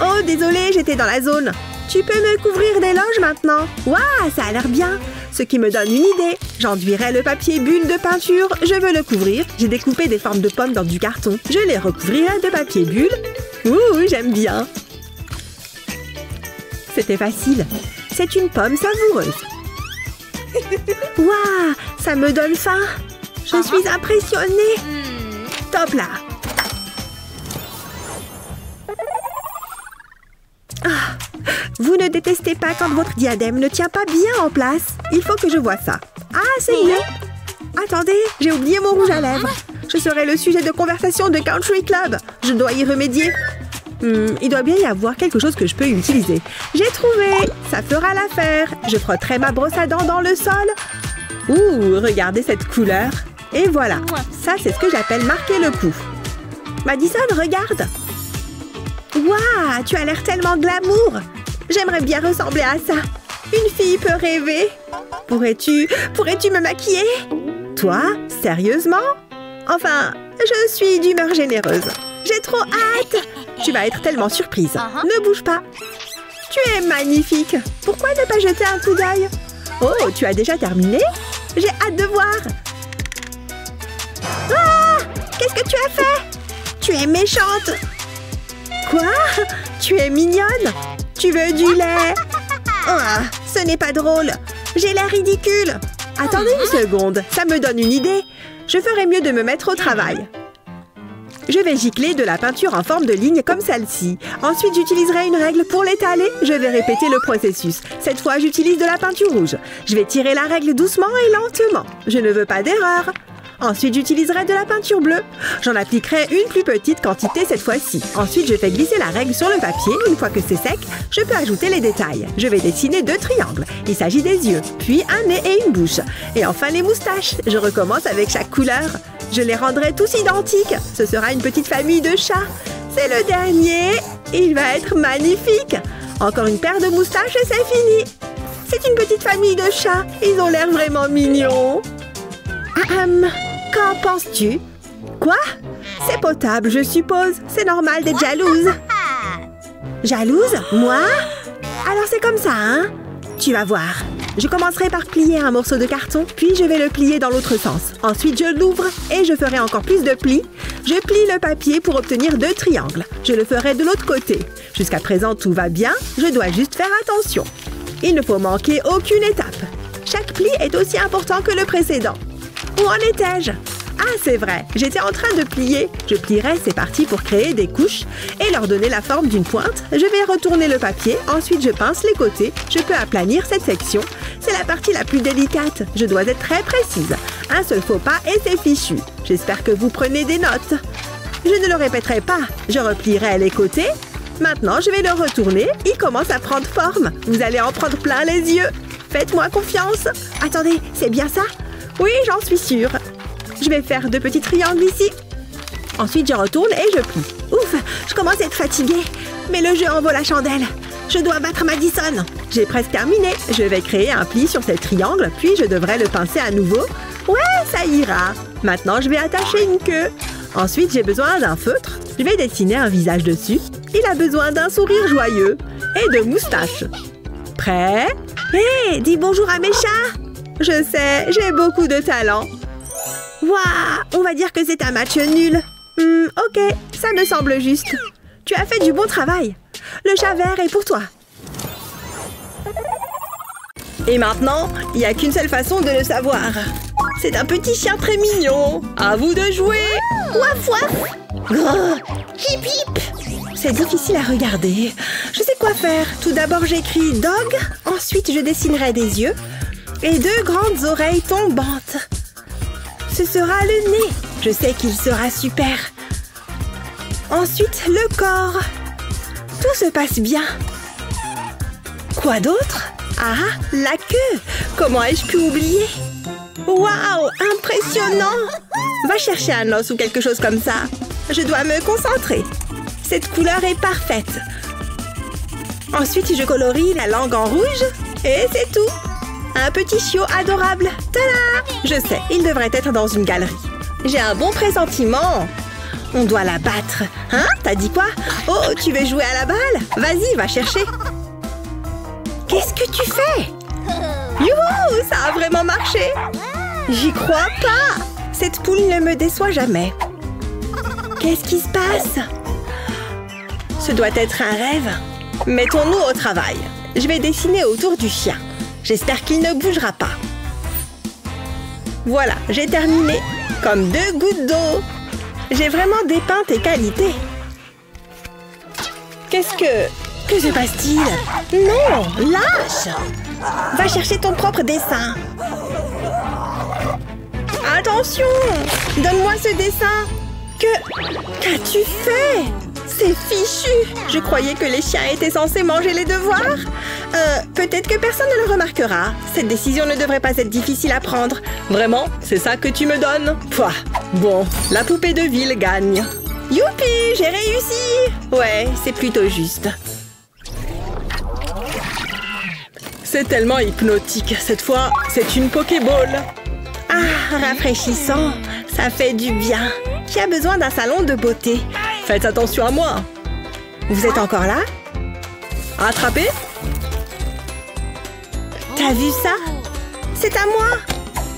Oh, désolé, j'étais dans la zone. Tu peux me couvrir d'éloges maintenant. Waouh, ça a l'air bien. Ce qui me donne une idée. J'enduirai le papier bulle de peinture. Je veux le couvrir. J'ai découpé des formes de pommes dans du carton. Je les recouvrirai de papier bulle. Ouh, j'aime bien. C'était facile. C'est une pomme savoureuse. Waouh, ça me donne faim. Je suis impressionnée. Top là. Ah, vous ne détestez pas quand votre diadème ne tient pas bien en place? Il faut que je voie ça. Ah, c'est mieux. Attendez, j'ai oublié mon rouge à lèvres. Je serai le sujet de conversation de Country Club. Je dois y remédier. Il doit bien y avoir quelque chose que je peux utiliser. J'ai trouvé! Ça fera l'affaire. Je frotterai ma brosse à dents dans le sol. Ouh, regardez cette couleur. Et voilà, ça c'est ce que j'appelle marquer le coup. Madison, regarde! Waouh, tu as l'air tellement glamour! J'aimerais bien ressembler à ça. Une fille peut rêver. Pourrais-tu me maquiller? Toi? Sérieusement? Enfin, je suis d'humeur généreuse. J'ai trop hâte! Tu vas être tellement surprise. Ne bouge pas. Tu es magnifique. Pourquoi ne pas jeter un coup d'œil? Oh, tu as déjà terminé? J'ai hâte de voir. Ah! Qu'est-ce que tu as fait? Tu es méchante. Quoi? Tu es mignonne? Tu veux du lait? Ah, ce n'est pas drôle. J'ai l'air ridicule. Attendez une seconde, ça me donne une idée. Je ferais mieux de me mettre au travail. Je vais gicler de la peinture en forme de ligne comme celle-ci. Ensuite, j'utiliserai une règle pour l'étaler. Je vais répéter le processus. Cette fois, j'utilise de la peinture rouge. Je vais tirer la règle doucement et lentement. Je ne veux pas d'erreur. Ensuite, j'utiliserai de la peinture bleue. J'en appliquerai une plus petite quantité cette fois-ci. Ensuite, je fais glisser la règle sur le papier. Une fois que c'est sec, je peux ajouter les détails. Je vais dessiner 2 triangles. Il s'agit des yeux, puis un nez et une bouche. Et enfin, les moustaches. Je recommence avec chaque couleur. Je les rendrai tous identiques. Ce sera une petite famille de chats. C'est le dernier. Il va être magnifique. Encore une paire de moustaches et c'est fini. C'est une petite famille de chats. Ils ont l'air vraiment mignons. Qu'en penses-tu? Quoi? C'est potable, je suppose. C'est normal d'être jalouse. Jalouse? Moi? Alors c'est comme ça, hein? Tu vas voir. Je commencerai par plier un morceau de carton, puis je vais le plier dans l'autre sens. Ensuite, je l'ouvre et je ferai encore plus de plis. Je plie le papier pour obtenir 2 triangles. Je le ferai de l'autre côté. Jusqu'à présent, tout va bien. Je dois juste faire attention. Il ne faut manquer aucune étape. Chaque pli est aussi important que le précédent. Où en étais-je? Ah, c'est vrai, j'étais en train de plier. Je plierai ces parties pour créer des couches et leur donner la forme d'une pointe. Je vais retourner le papier, ensuite je pince les côtés. Je peux aplanir cette section. C'est la partie la plus délicate. Je dois être très précise. Un seul faux pas et c'est fichu. J'espère que vous prenez des notes. Je ne le répéterai pas. Je replierai les côtés. Maintenant, je vais le retourner. Il commence à prendre forme. Vous allez en prendre plein les yeux. Faites-moi confiance. Attendez, c'est bien ça? Oui, j'en suis sûre. Je vais faire 2 petits triangles ici. Ensuite, je retourne et je plie. Ouf, je commence à être fatiguée. Mais le jeu en vaut la chandelle. Je dois battre Madison. J'ai presque terminé. Je vais créer un pli sur ces triangles, puis je devrais le pincer à nouveau. Ouais, ça ira. Maintenant, je vais attacher une queue. Ensuite, j'ai besoin d'un feutre. Je vais dessiner un visage dessus. Il a besoin d'un sourire joyeux et de moustaches. Prêt? Hé, dis bonjour à mes chats. Je sais, j'ai beaucoup de talent. Waouh, on va dire que c'est un match nul. Ok, ça me semble juste. Tu as fait du bon travail. Le chat vert est pour toi. Et maintenant, il n'y a qu'une seule façon de le savoir. C'est un petit chien très mignon. À vous de jouer. Waf waf. Oh, hip hip. C'est difficile à regarder. Je sais quoi faire. Tout d'abord, j'écris dog. Ensuite, je dessinerai des yeux. Et 2 grandes oreilles tombantes. Ce sera le nez. Je sais qu'il sera super. Ensuite, le corps. Tout se passe bien. Quoi d'autre? Ah, la queue. Comment ai-je pu oublier? Waouh, impressionnant. Va chercher un os ou quelque chose comme ça. Je dois me concentrer. Cette couleur est parfaite. Ensuite, je colorie la langue en rouge. Et c'est tout. Un petit chiot adorable. Tada! Je sais, il devrait être dans une galerie. J'ai un bon pressentiment. On doit la battre. Hein? T'as dit quoi? Oh, tu veux jouer à la balle? Vas-y, va chercher. Qu'est-ce que tu fais? Youhou! Ça a vraiment marché. J'y crois pas. Cette poule ne me déçoit jamais. Qu'est-ce qui se passe? Ce doit être un rêve. Mettons-nous au travail. Je vais dessiner autour du chien. J'espère qu'il ne bougera pas. Voilà, j'ai terminé. Comme 2 gouttes d'eau. J'ai vraiment dépeint tes qualités. Qu'est-ce que... Que se passe-t-il? Non, lâche! Va chercher ton propre dessin. Ah Attention! Donne-moi ce dessin! Qu'as-tu fait? C'est fichu! Je croyais que les chiens étaient censés manger les devoirs. Peut-être que personne ne le remarquera. Cette décision ne devrait pas être difficile à prendre. Vraiment? C'est ça que tu me donnes? Pouah. Bon, la poupée de ville gagne. Youpi! J'ai réussi! Ouais, c'est plutôt juste. C'est tellement hypnotique. Cette fois, c'est une Pokéball. Ah, rafraîchissant. Ça fait du bien. Qui a besoin d'un salon de beauté? Faites attention à moi. Vous êtes encore là? Attrapé? T'as vu ça? C'est à moi.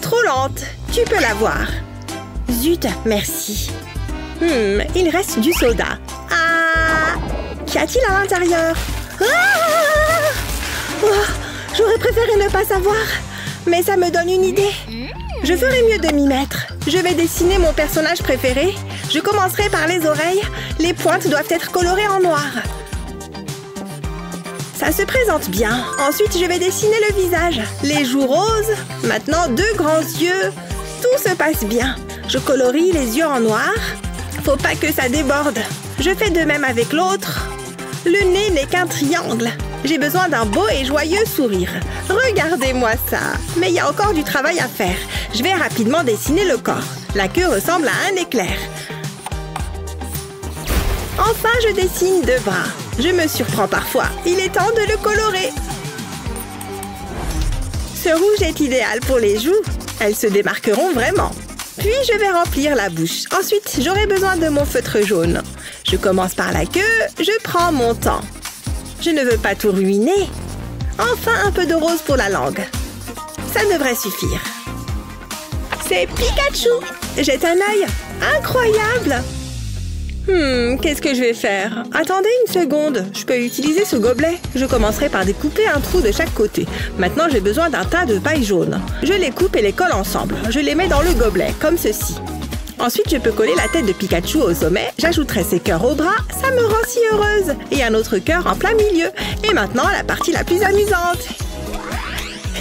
Trop lente. Tu peux l'avoir. Zut, merci. Il reste du soda. Ah! Qu'y a-t-il à l'intérieur? Ah! Oh, j'aurais préféré ne pas savoir. Mais ça me donne une idée. Je ferais mieux de m'y mettre. Je vais dessiner mon personnage préféré. Je commencerai par les oreilles. Les pointes doivent être colorées en noir. Ça se présente bien. Ensuite, je vais dessiner le visage. Les joues roses. Maintenant, 2 grands yeux. Tout se passe bien. Je colorie les yeux en noir. Faut pas que ça déborde. Je fais de même avec l'autre. Le nez n'est qu'un triangle. J'ai besoin d'un beau et joyeux sourire. Regardez-moi ça. Mais il y a encore du travail à faire. Je vais rapidement dessiner le corps. La queue ressemble à un éclair. Enfin, je dessine 2 bras. Je me surprends parfois. Il est temps de le colorer. Ce rouge est idéal pour les joues. Elles se démarqueront vraiment. Puis, je vais remplir la bouche. Ensuite, j'aurai besoin de mon feutre jaune. Je commence par la queue. Je prends mon temps. Je ne veux pas tout ruiner. Enfin, un peu de rose pour la langue. Ça devrait suffire. C'est Pikachu! Jette un œil. Incroyable! Qu'est-ce que je vais faire? Attendez une seconde. Je peux utiliser ce gobelet. Je commencerai par découper un trou de chaque côté. Maintenant, j'ai besoin d'un tas de paille jaune. Je les coupe et les colle ensemble. Je les mets dans le gobelet, comme ceci. Ensuite, je peux coller la tête de Pikachu au sommet. J'ajouterai ses cœurs au bras. Ça me rend si heureuse. Et un autre cœur en plein milieu. Et maintenant, la partie la plus amusante.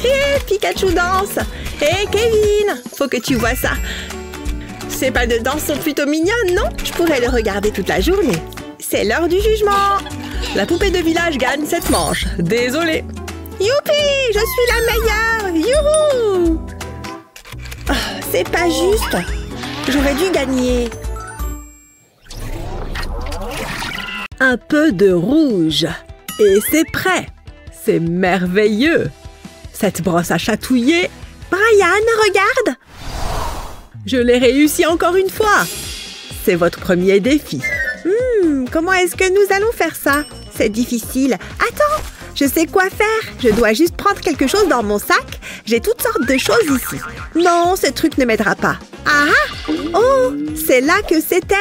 Hé, Pikachu danse. Hé, Kevin, faut que tu vois ça. Ces pas de danse sont plutôt mignonnes, non? Je pourrais le regarder toute la journée. C'est l'heure du jugement. La poupée de village gagne cette manche. Désolée. Youpi! Je suis la meilleure! Youhou! Oh, c'est pas juste. J'aurais dû gagner. Un peu de rouge. Et c'est prêt. C'est merveilleux. Cette brosse à chatouiller. Brian, regarde! Je l'ai réussi encore une fois. C'est votre premier défi. Comment est-ce que nous allons faire ça? C'est difficile. Attends, je sais quoi faire. Je dois juste prendre quelque chose dans mon sac. J'ai toutes sortes de choses ici. Non, ce truc ne m'aidera pas. Ah! Oh, c'est là que c'était.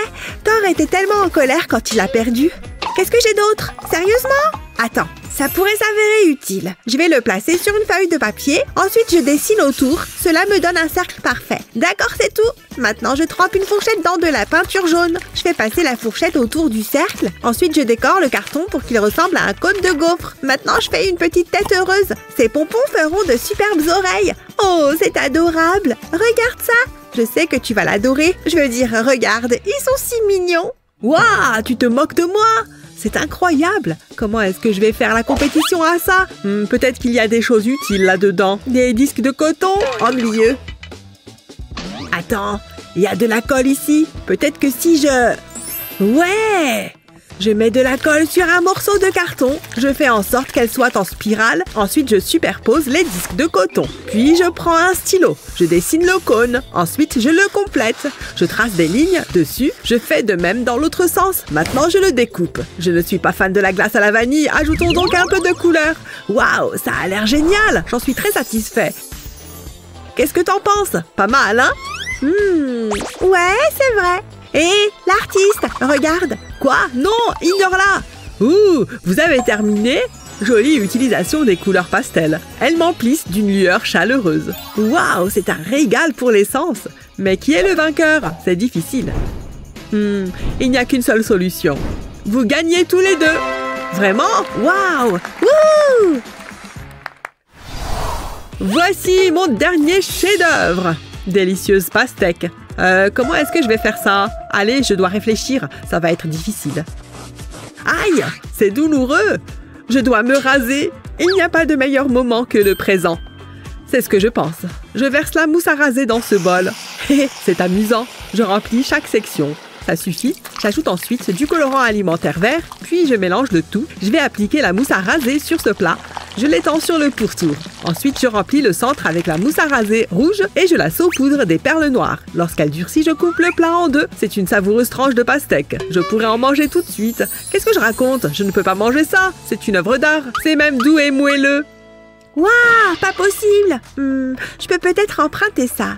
Thor était tellement en colère quand il a perdu. Qu'est-ce que j'ai d'autre? Sérieusement? Attends, ça pourrait s'avérer utile. Je vais le placer sur une feuille de papier. Ensuite, je dessine autour. Cela me donne un cercle parfait. D'accord, c'est tout. Maintenant, je trempe une fourchette dans de la peinture jaune. Je fais passer la fourchette autour du cercle. Ensuite, je décore le carton pour qu'il ressemble à un cône de gaufre. Maintenant, je fais une petite tête heureuse. Ces pompons feront de superbes oreilles. Oh, c'est adorable. Regarde ça. Je sais que tu vas l'adorer. Je veux dire, regarde, ils sont si mignons. Waouh, tu te moques de moi? C'est incroyable! Comment est-ce que je vais faire la compétition à ça? Peut-être qu'il y a des choses utiles là-dedans. Des disques de coton en milieu. Attends, il y a de la colle ici. Peut-être que si je... Ouais! Je mets de la colle sur un morceau de carton. Je fais en sorte qu'elle soit en spirale. Ensuite, je superpose les disques de coton. Puis, je prends un stylo. Je dessine le cône. Ensuite, je le complète. Je trace des lignes dessus. Je fais de même dans l'autre sens. Maintenant, je le découpe. Je ne suis pas fan de la glace à la vanille. Ajoutons donc un peu de couleur. Waouh, ça a l'air génial. J'en suis très satisfait. Qu'est-ce que t'en penses? Pas mal, hein? Ouais, c'est vrai. Hé, l'artiste, regarde. Quoi? Non, ignore-la. Ouh, vous avez terminé? Jolie utilisation des couleurs pastel. Elles m'emplissent d'une lueur chaleureuse. Waouh, c'est un régal pour les sens. Mais qui est le vainqueur? C'est difficile. Il n'y a qu'une seule solution. Vous gagnez tous les deux. Vraiment? Waouh! Wouh! Voici mon dernier chef-d'œuvre. Délicieuse pastèque. Comment est-ce que je vais faire ça? Allez, je dois réfléchir. Ça va être difficile. Aïe! C'est douloureux! Je dois me raser. Il n'y a pas de meilleur moment que le présent. C'est ce que je pense. Je verse la mousse à raser dans ce bol. C'est amusant. Je remplis chaque section. Ça suffit. J'ajoute ensuite du colorant alimentaire vert, puis je mélange le tout. Je vais appliquer la mousse à raser sur ce plat. Je l'étends sur le pourtour. Ensuite, je remplis le centre avec la mousse à raser rouge et je la saupoudre des perles noires. Lorsqu'elle durcit, je coupe le plat en deux. C'est une savoureuse tranche de pastèque. Je pourrais en manger tout de suite. Qu'est-ce que je raconte? Je ne peux pas manger ça. C'est une œuvre d'art. C'est même doux et moelleux. Waouh, pas possible. Je peux peut-être emprunter ça.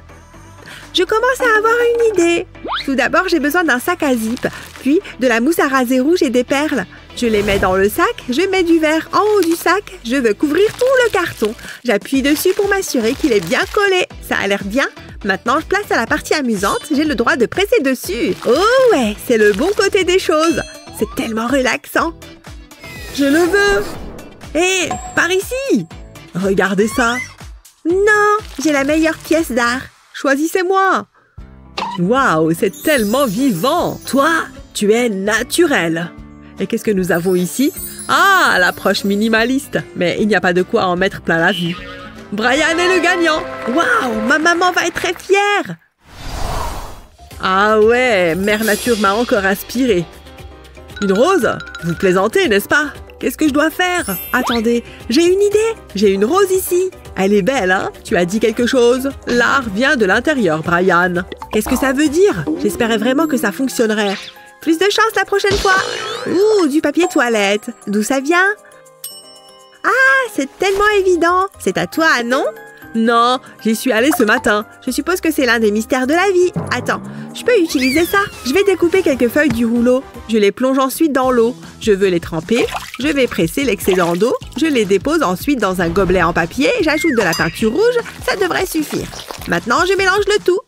Je commence à avoir une idée. Tout d'abord, j'ai besoin d'un sac à zip, puis de la mousse à raser rouge et des perles. Je les mets dans le sac, je mets du verre en haut du sac, je veux couvrir tout le carton. J'appuie dessus pour m'assurer qu'il est bien collé. Ça a l'air bien. Maintenant, je place à la partie amusante, j'ai le droit de presser dessus. Oh ouais, c'est le bon côté des choses. C'est tellement relaxant. Je le veux. Hé, par ici. Regardez ça. Non, j'ai la meilleure pièce d'art. Choisissez-moi. Waouh, c'est tellement vivant. Toi, tu es naturel. Et qu'est-ce que nous avons ici? Ah, l'approche minimaliste. Mais il n'y a pas de quoi en mettre plein la vue. Brian est le gagnant. Waouh, ma maman va être très fière. Ah ouais, Mère Nature m'a encore inspiré. Une rose? Vous plaisantez, n'est-ce pas? Qu'est-ce que je dois faire? Attendez, j'ai une idée. J'ai une rose ici. Elle est belle, hein? Tu as dit quelque chose? L'art vient de l'intérieur, Brian. Qu'est-ce que ça veut dire? J'espérais vraiment que ça fonctionnerait. Plus de chance la prochaine fois. Ouh, du papier toilette. D'où ça vient? Ah, c'est tellement évident. C'est à toi, non? Non, j'y suis allée ce matin. Je suppose que c'est l'un des mystères de la vie. Attends, je peux utiliser ça? Je vais découper quelques feuilles du rouleau. Je les plonge ensuite dans l'eau. Je veux les tremper. Je vais presser l'excédent d'eau. Je les dépose ensuite dans un gobelet en papier. J'ajoute de la peinture rouge. Ça devrait suffire. Maintenant, je mélange le tout.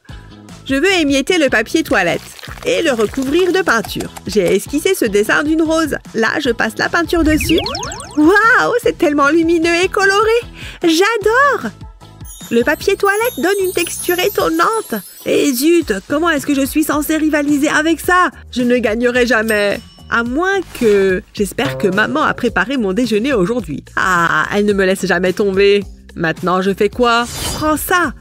Je veux émietter le papier toilette et le recouvrir de peinture. J'ai esquissé ce dessin d'une rose. Là, je passe la peinture dessus. Waouh, c'est tellement lumineux et coloré. J'adore! Le papier toilette donne une texture étonnante. Et zut, comment est-ce que je suis censée rivaliser avec ça? Je ne gagnerai jamais. À moins que... J'espère que maman a préparé mon déjeuner aujourd'hui. Ah, elle ne me laisse jamais tomber. Maintenant, je fais quoi? Prends ça!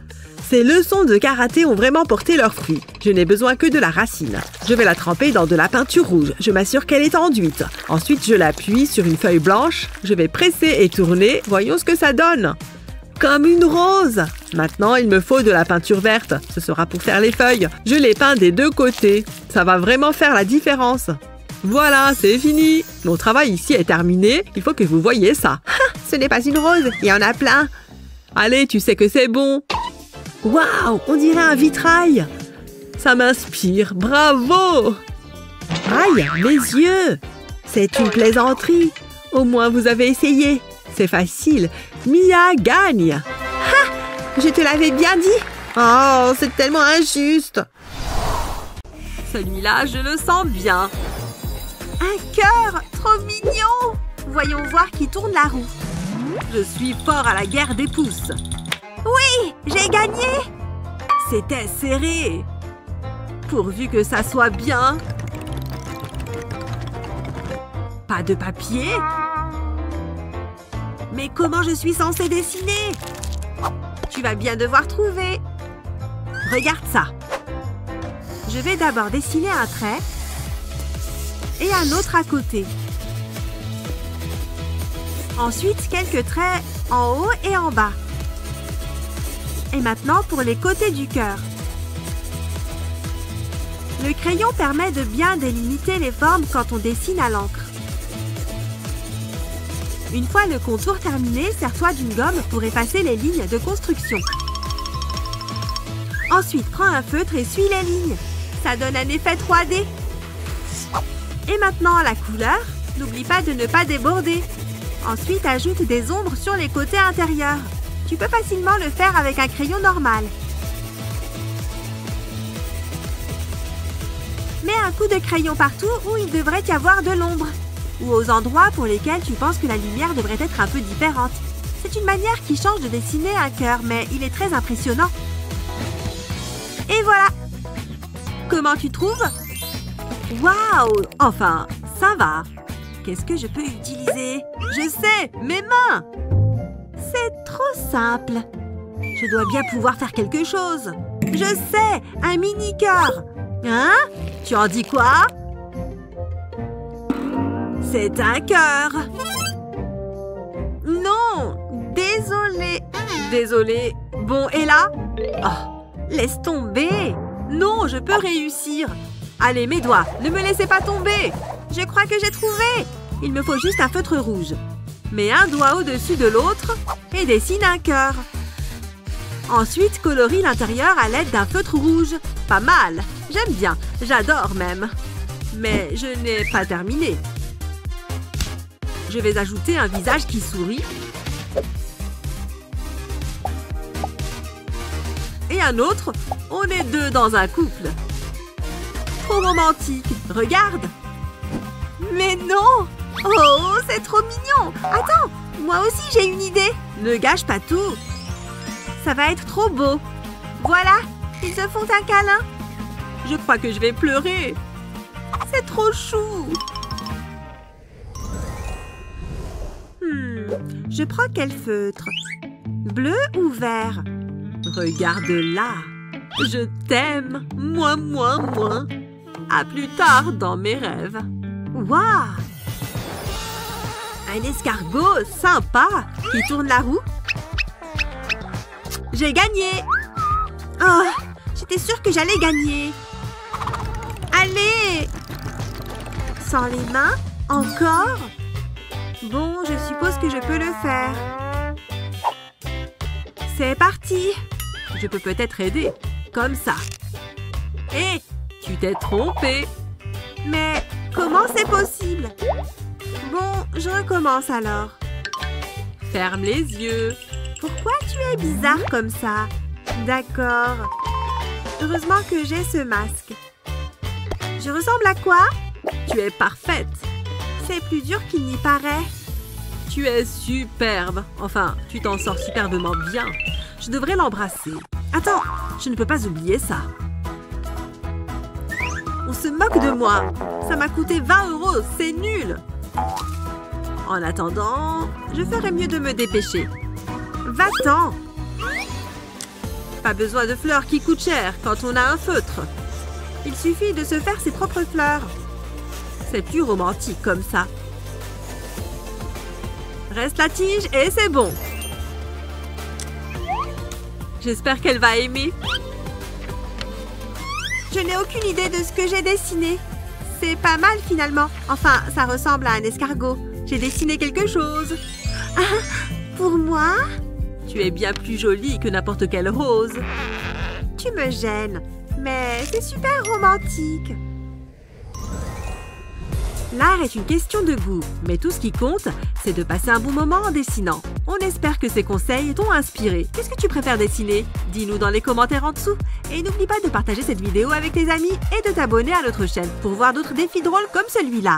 Ces leçons de karaté ont vraiment porté leurs fruits. Je n'ai besoin que de la racine. Je vais la tremper dans de la peinture rouge. Je m'assure qu'elle est enduite. Ensuite, je l'appuie sur une feuille blanche. Je vais presser et tourner. Voyons ce que ça donne. Comme une rose. Maintenant, il me faut de la peinture verte. Ce sera pour faire les feuilles. Je les peins des deux côtés. Ça va vraiment faire la différence. Voilà, c'est fini. Mon travail ici est terminé. Il faut que vous voyiez ça. Ce n'est pas une rose. Il y en a plein. Allez, tu sais que c'est bon. Waouh, on dirait un vitrail. Ça m'inspire. Bravo. Aïe, mes yeux. C'est une plaisanterie. Au moins, vous avez essayé. C'est facile. Mia gagne. Ha! Je te l'avais bien dit. Oh, c'est tellement injuste. Celui-là, je le sens bien. Un cœur, trop mignon. Voyons voir qui tourne la roue. Je suis fort à la guerre des pouces. Oui, j'ai gagné. C'était serré. Pourvu que ça soit bien. Pas de papier. Mais comment je suis censée dessiner? Tu vas bien devoir trouver. Regarde ça. Je vais d'abord dessiner un trait et un autre à côté. Ensuite, quelques traits en haut et en bas. Et maintenant, pour les côtés du cœur. Le crayon permet de bien délimiter les formes quand on dessine à l'encre. Une fois le contour terminé, sers-toi d'une gomme pour effacer les lignes de construction. Ensuite, prends un feutre et suis les lignes. Ça donne un effet 3D. Et maintenant, la couleur. N'oublie pas de ne pas déborder. Ensuite, ajoute des ombres sur les côtés intérieurs. Tu peux facilement le faire avec un crayon normal. Mets un coup de crayon partout où il devrait y avoir de l'ombre. Ou aux endroits pour lesquels tu penses que la lumière devrait être un peu différente. C'est une manière qui change de dessiner un cœur, mais il est très impressionnant. Et voilà! Comment tu trouves? Waouh! Enfin, ça va. Qu'est-ce que je peux utiliser? Je sais! Mes mains! C'est trop simple. Je dois bien pouvoir faire quelque chose. Je sais! Un mini-cœur! Hein? Tu en dis quoi? C'est un cœur! Non! Désolée! Désolée. Bon, et là? Oh, laisse tomber! Non, je peux réussir! Allez, mes doigts, ne me laissez pas tomber! Je crois que j'ai trouvé! Il me faut juste un feutre rouge. Mets un doigt au-dessus de l'autre et dessine un cœur. Ensuite, colorie l'intérieur à l'aide d'un feutre rouge. Pas mal! J'aime bien, j'adore même. Mais je n'ai pas terminé. Je vais ajouter un visage qui sourit. Et un autre. On est deux dans un couple. Trop romantique. Regarde. Mais non! Oh, c'est trop mignon! Attends, moi aussi j'ai une idée. Ne gâche pas tout. Ça va être trop beau. Voilà, ils se font un câlin. Je crois que je vais pleurer. C'est trop chou. Je prends quel feutre? Bleu ou vert? Regarde là. Je t'aime. Moi. À plus tard dans mes rêves. Waouh! Un escargot sympa qui tourne la roue. J'ai gagné! Oh, j'étais sûre que j'allais gagner. Allez! Sans les mains? Encore? Bon, je suppose que je peux le faire. C'est parti! Je peux peut-être aider. Comme ça. Hé! Tu t'es trompé! Mais comment c'est possible? Bon, je recommence alors. Ferme les yeux. Pourquoi tu es bizarre comme ça? D'accord. Heureusement que j'ai ce masque. Je ressemble à quoi? Tu es parfaite. C'est plus dur qu'il n'y paraît. Tu es superbe. Enfin, tu t'en sors superbement bien. Je devrais l'embrasser. Attends, je ne peux pas oublier ça. On se moque de moi. Ça m'a coûté 20 €. C'est nul. En attendant, je ferais mieux de me dépêcher. Va-t'en! Pas besoin de fleurs qui coûtent cher quand on a un feutre. Il suffit de se faire ses propres fleurs. C'est plus romantique comme ça. Reste la tige et c'est bon. J'espère qu'elle va aimer. Je n'ai aucune idée de ce que j'ai dessiné. C'est pas mal finalement. Enfin, ça ressemble à un escargot. J'ai dessiné quelque chose. Ah, pour moi? Tu es bien plus jolie que n'importe quelle rose. Tu me gênes, mais c'est super romantique. L'art est une question de goût, mais tout ce qui compte, c'est de passer un bon moment en dessinant. On espère que ces conseils t'ont inspiré. Qu'est-ce que tu préfères dessiner? Dis-nous dans les commentaires en dessous. Et n'oublie pas de partager cette vidéo avec tes amis et de t'abonner à notre chaîne pour voir d'autres défis drôles comme celui-là.